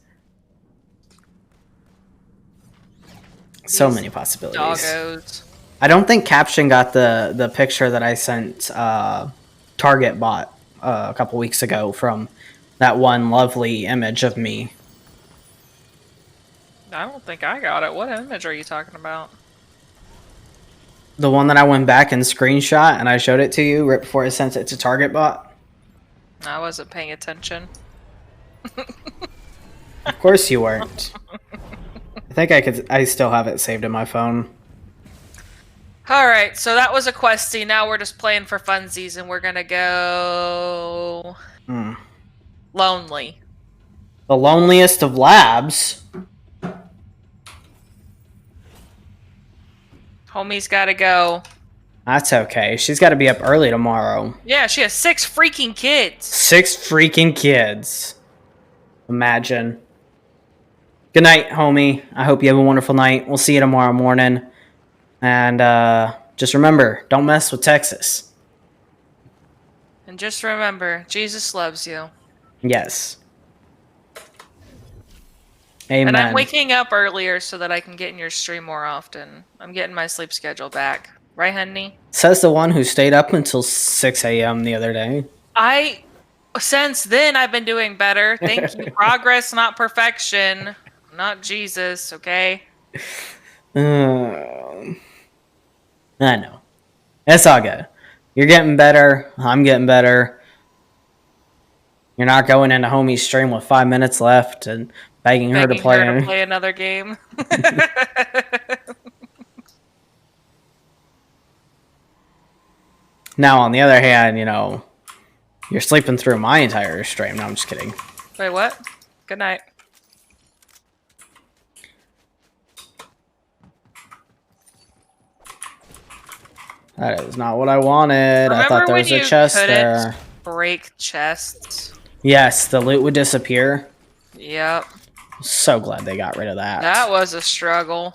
So many possibilities. Doggos. I don't think Caption got the picture that I sent Target bot a couple weeks ago from that one lovely image of me. I don't think I got it. What image are you talking about? The one that I went back and screenshot and I showed it to you right before I sent it to Target bot. I wasn't paying attention. Of course you weren't. I think I still have it saved in my phone. Alright, so that was a questy. Now we're just playing for funsies and we're gonna go... Lonely. The loneliest of labs. Homie's gotta go. That's okay. She's got to be up early tomorrow. Yeah, she has 6 freaking kids. 6 freaking kids. Imagine. Good night, homie. I hope you have a wonderful night. We'll see you tomorrow morning. And just remember, don't mess with Texas. And just remember, Jesus loves you. Yes. Amen. And I'm waking up earlier so that I can get in your stream more often. I'm getting my sleep schedule back. Right, honey? Says the one who stayed up until 6 a.m. the other day. Since then, I've been doing better. Thank you. Progress, not perfection. Not Jesus, okay? I know. It's all good. You're getting better. I'm getting better. You're not going into homie's stream with 5 minutes left and begging her to play another game. Now, on the other hand, you're sleeping through my entire stream. No, I'm just kidding. Wait, what? Good night. That is not what I wanted. I thought there was a chest there. Break chests. Yes, the loot would disappear. Yep. So glad they got rid of that. That was a struggle.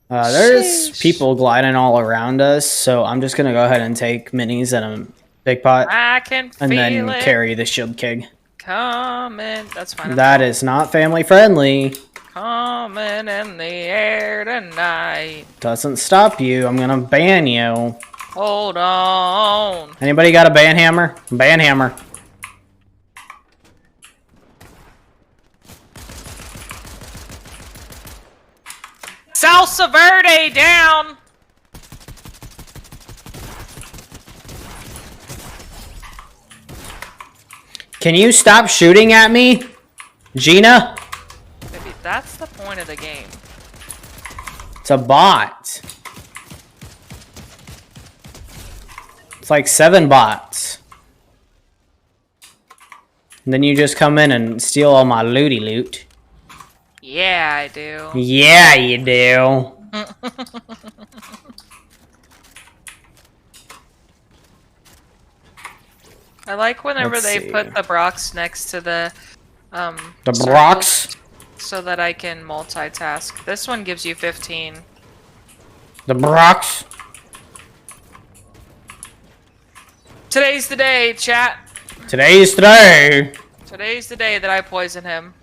There's people gliding all around us, so I'm just gonna go ahead and take minis and a big pot. I can feel and then it carry the shield keg. coming. That's fine. That is not family friendly. Coming in the air tonight. Doesn't stop you. I'm gonna ban you. Hold on. Anybody got a ban hammer? Ban hammer. Salsa Verde down! Can you stop shooting at me, Gina? Maybe that's the point of the game. It's a bot. It's like 7 bots. And then you just come in and steal all my looty loot. Yeah, I do. Yeah, you do. I like whenever Let's they see. put the Brox next to the The circles Brox? so that I can multitask. This one gives you 15. The Brox? Today's the day, chat. Today's today. Today's the day that I poison him.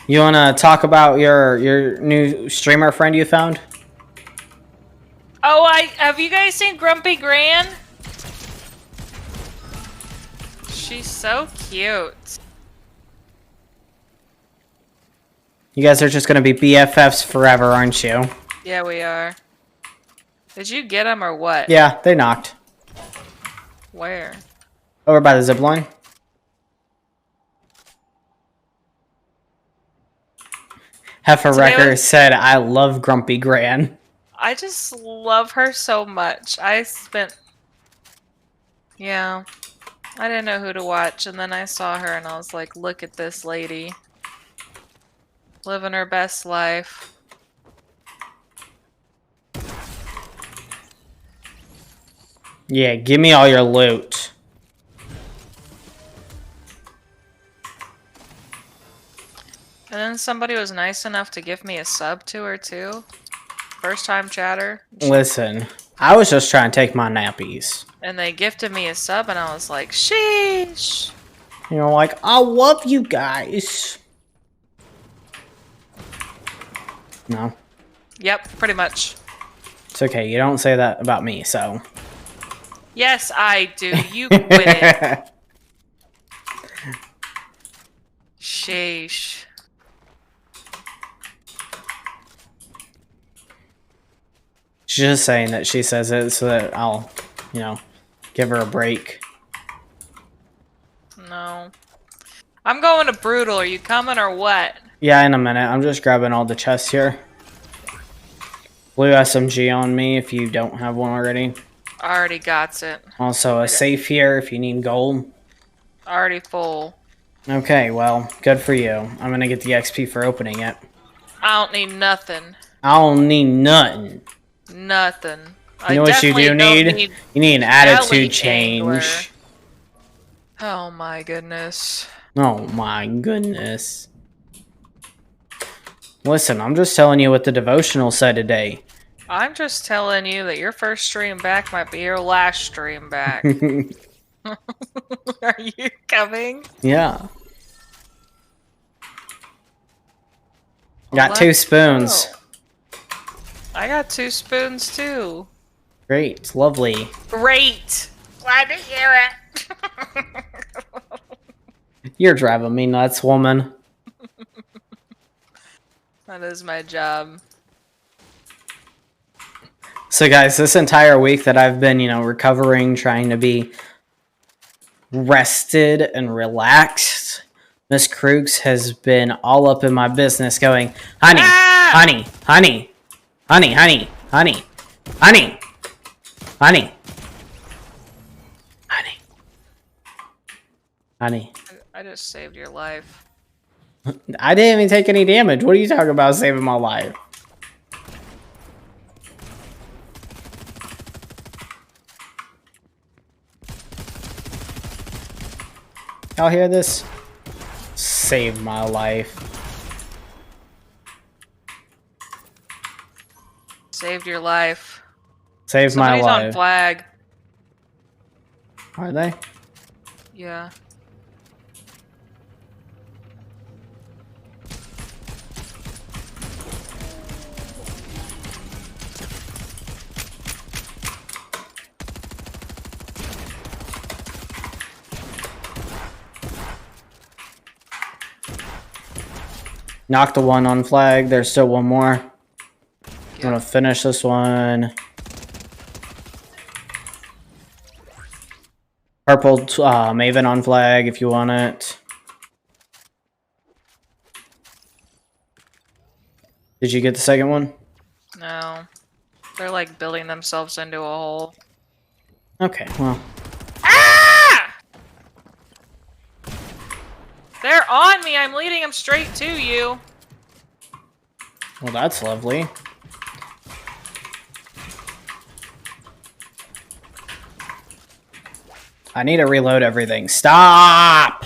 You wanna talk about your new streamer friend you found? Oh, have you guys seen Grumpy Gran? She's so cute. You guys are just gonna be BFFs forever, aren't you? Yeah, we are. Did you get him or what? Yeah, they knocked. Where? Over by the zip line. Heifer Today Wrecker was- said, I love Grumpy Gran. I just love her so much. Yeah. I didn't know who to watch, and then I saw her and I was like, look at this lady. Living her best life. Yeah, give me all your loot. And then somebody was nice enough to give me a sub to her too. First time chatter. Listen, I was just trying to take my nappies. And they gifted me a sub and I was like, sheesh. You know, like, I love you guys. No, Yep, pretty much. it's okay. You don't say that about me, so. Yes, I do. You quit it. Sheesh. She's just saying that she says it so that I'll, you know, give her a break. No. I'm going to Brutal. Are you coming or what? Yeah, in a minute. I'm just grabbing all the chests here. Blue SMG on me if you don't have one already. Already got it. Also, a safe here if you need gold. Already full. Okay, well, good for you. I'm gonna get the XP for opening it. I don't need nothing. I don't need nothing. Nothing. You know what you do need? You need an attitude Belly change. angler. Oh my goodness. Oh my goodness. Listen, I'm just telling you what the devotional said today. I'm just telling you that your first stream back might be your last stream back. Are you coming? Yeah. Well, Got 2 let's spoons. go. I got 2 spoons too. Great, lovely. Great. Glad to hear it. You're driving me nuts, woman. That is my job. So guys, this entire week that I've been, recovering, trying to be rested and relaxed, Miss Krugs has been all up in my business going, honey, honey, honey, honey, honey, honey, honey, honey, honey, honey. I just saved your life. I didn't even take any damage. What are you talking about saving my life? Y'all hear this? Saved my life. Saved your life. Saved my Somebody's life. on flag. Are they? Yeah. Knock the one on flag. There's still one more. I'm gonna finish this one. Purple Maven on flag if you want it. Did you get the second one? No. They're like building themselves into a hole. Okay, well. Ah! They're on me! I'm leading them straight to you. Well, that's lovely. I need to reload everything. Stop!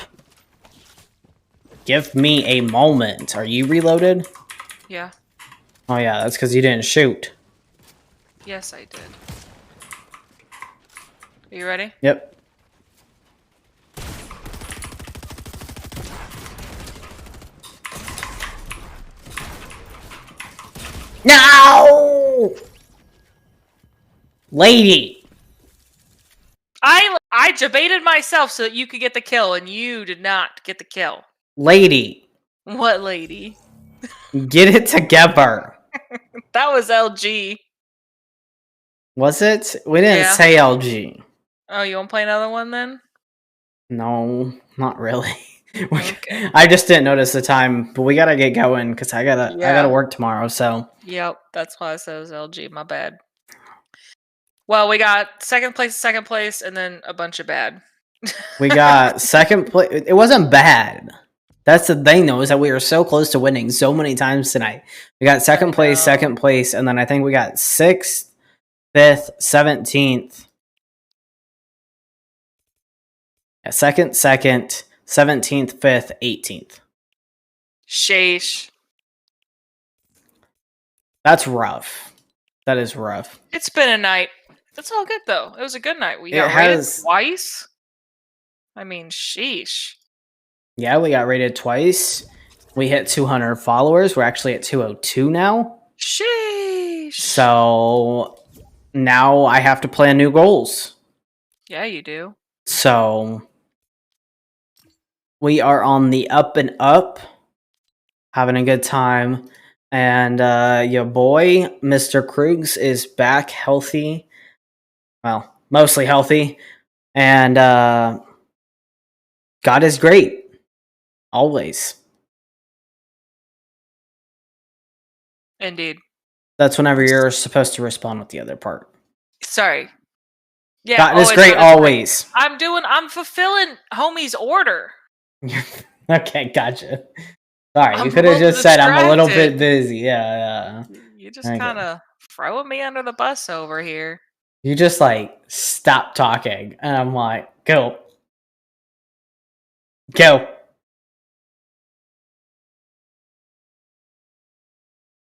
Give me a moment. Are you reloaded? Yeah. Oh yeah, that's because you didn't shoot. Yes, I did. Are you ready? Yep. No! Lady! I debated myself so that you could get the kill, and you did not get the kill. Lady! What lady? Get it together! That was LG. Was it? We didn't Yeah. say LG. Oh, you want to play another one then? No, not really. Okay. I just didn't notice the time, but we gotta get going because I gotta Yeah. work tomorrow. So Yep, that's why I said it was LG. My bad. Well, we got second place, and then a bunch of bad. we got second place. It wasn't bad. That's the thing, though, is that we were so close to winning so many times tonight. We got second place, and then I think we got 6th, 5th, 17th. Yeah, 2nd, 17th, 5th, 18th. Sheesh. That's rough. That is rough. It's been a night. It's all good though. It was a good night. We It got rated has- twice. I mean, sheesh. Yeah, we got rated twice. We hit 200 followers. We're actually at 202 now. Sheesh. So now I have to plan new goals. Yeah, you do. So we are on the up and up, having a good time. And your boy, Mr. Krugs, is back healthy. Well, mostly healthy. And God is great. Always. Indeed. That's whenever you're supposed to respond with the other part. Sorry. Yeah, God is great always. I'm fulfilling homie's order. Okay, gotcha. Sorry, I'm you could have a just little said I'm a little bit distracted. busy. Yeah. You just Okay. kind of throwing me under the bus over here. You just like stop talking, and I'm like, go.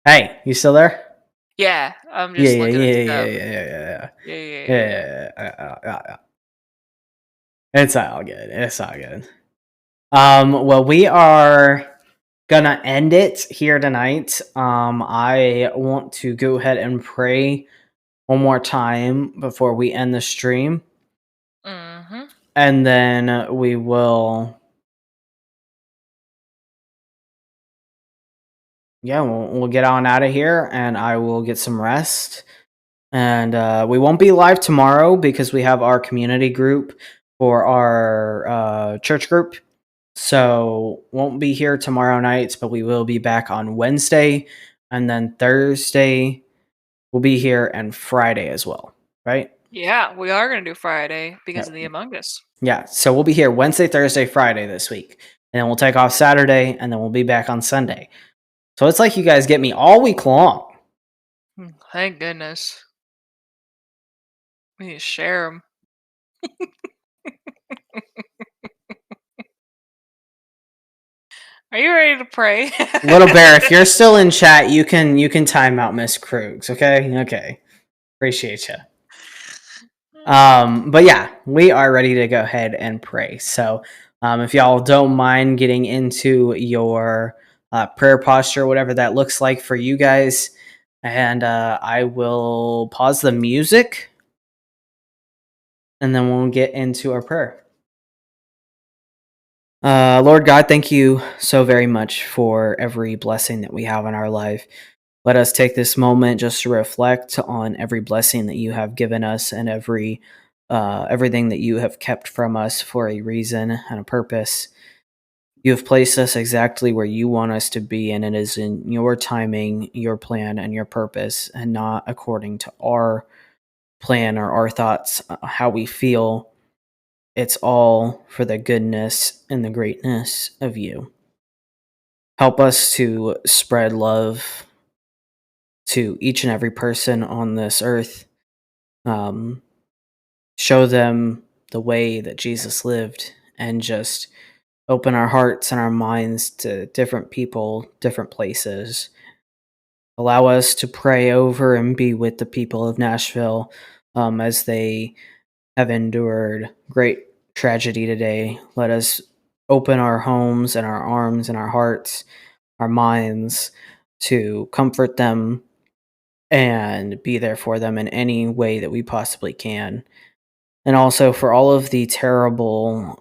Hey, you still there? Yeah, I'm just looking at stuff. Yeah. Yeah. It's all good. It's all good. Well, we are gonna end it here tonight. I want to go ahead and pray one more time before we end the stream. Mm-hmm. And then we will... Yeah, we'll get on out of here, and I will get some rest. And we won't be live tomorrow because we have our community group for our church group. So won't be here tomorrow night, but we will be back on Wednesday. And then Thursday we'll be here, and Friday as well, right? Yeah, we are going to do Friday because of the Among Us. Yeah, so we'll be here Wednesday, Thursday, Friday this week. And then we'll take off Saturday, and then we'll be back on Sunday. So it's like you guys get me all week long. Thank goodness. We need to share them. Are you ready to pray? Little Bear, if you're still in chat, you can time out Miss Krugs, okay? Okay. Appreciate you. But yeah, we are ready to go ahead and pray. So if y'all don't mind getting into your prayer posture, whatever that looks like for you guys, and I will pause the music, and then we'll get into our prayer. Lord God, thank you so very much for every blessing that we have in our life. Let us take this moment just to reflect on every blessing that you have given us and everything that you have kept from us for a reason and a purpose. You have placed us exactly where you want us to be, and it is in your timing, your plan, and your purpose, and not according to our plan or our thoughts, how we feel. It's all for the goodness and the greatness of you. Help us to spread love to each and every person on this earth. Um, Show them the way that Jesus lived, and just open our hearts and our minds to different people, different places. Allow us to pray over and be with the people of Nashville as they have endured great tragedy today. Let us open our homes and our arms and our hearts, our minds, to comfort them and be there for them in any way that we possibly can. And also for all of the terrible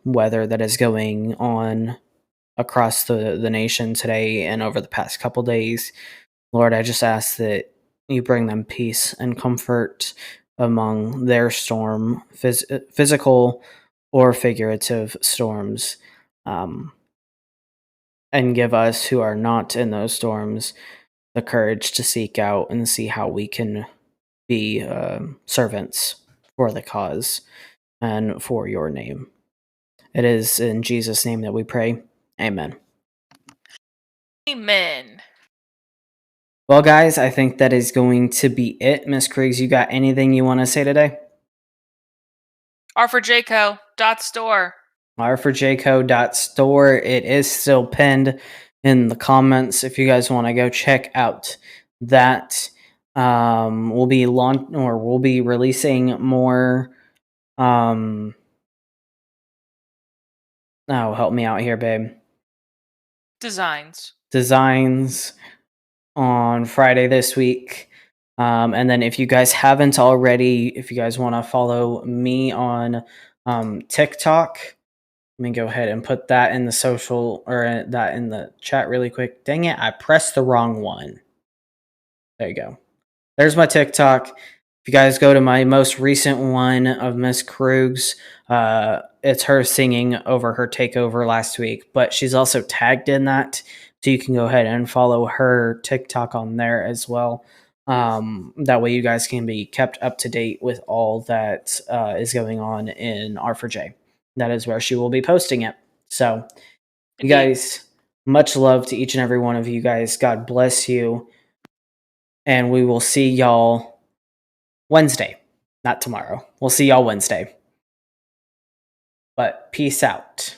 weather that is going on across the nation today and over the past couple days. Lord, I just ask that you bring them peace and comfort among their storm, physical or figurative storms, um, and give us who are not in those storms the courage to seek out and see how we can be servants for the cause and for your name. It is in Jesus' name that we pray. Amen. Amen. Well, guys, I think that is going to be it. Miss Kriegs, you got anything you want to say today? R4J Co.store. R4JCO.store. It is still pinned in the comments if you guys want to go check out that. We'll be releasing more. Oh, help me out here, babe. Designs on Friday this week. And then if you guys haven't already, if you guys want to follow me on TikTok, let me go ahead and put that in the social or that in the chat really quick. Dang it, I pressed the wrong one. There you go. There's my TikTok. If you guys go to my most recent one of Miss Krug's, it's her singing over her takeover last week, but she's also tagged in that. So you can go ahead and follow her TikTok on there as well. That way you guys can be kept up to date with all that is going on in R4J. That is where she will be posting it. So, you guys, much love to each and every one of you guys. God bless you. And we will see y'all Wednesday, not tomorrow. We'll see y'all Wednesday. But peace out.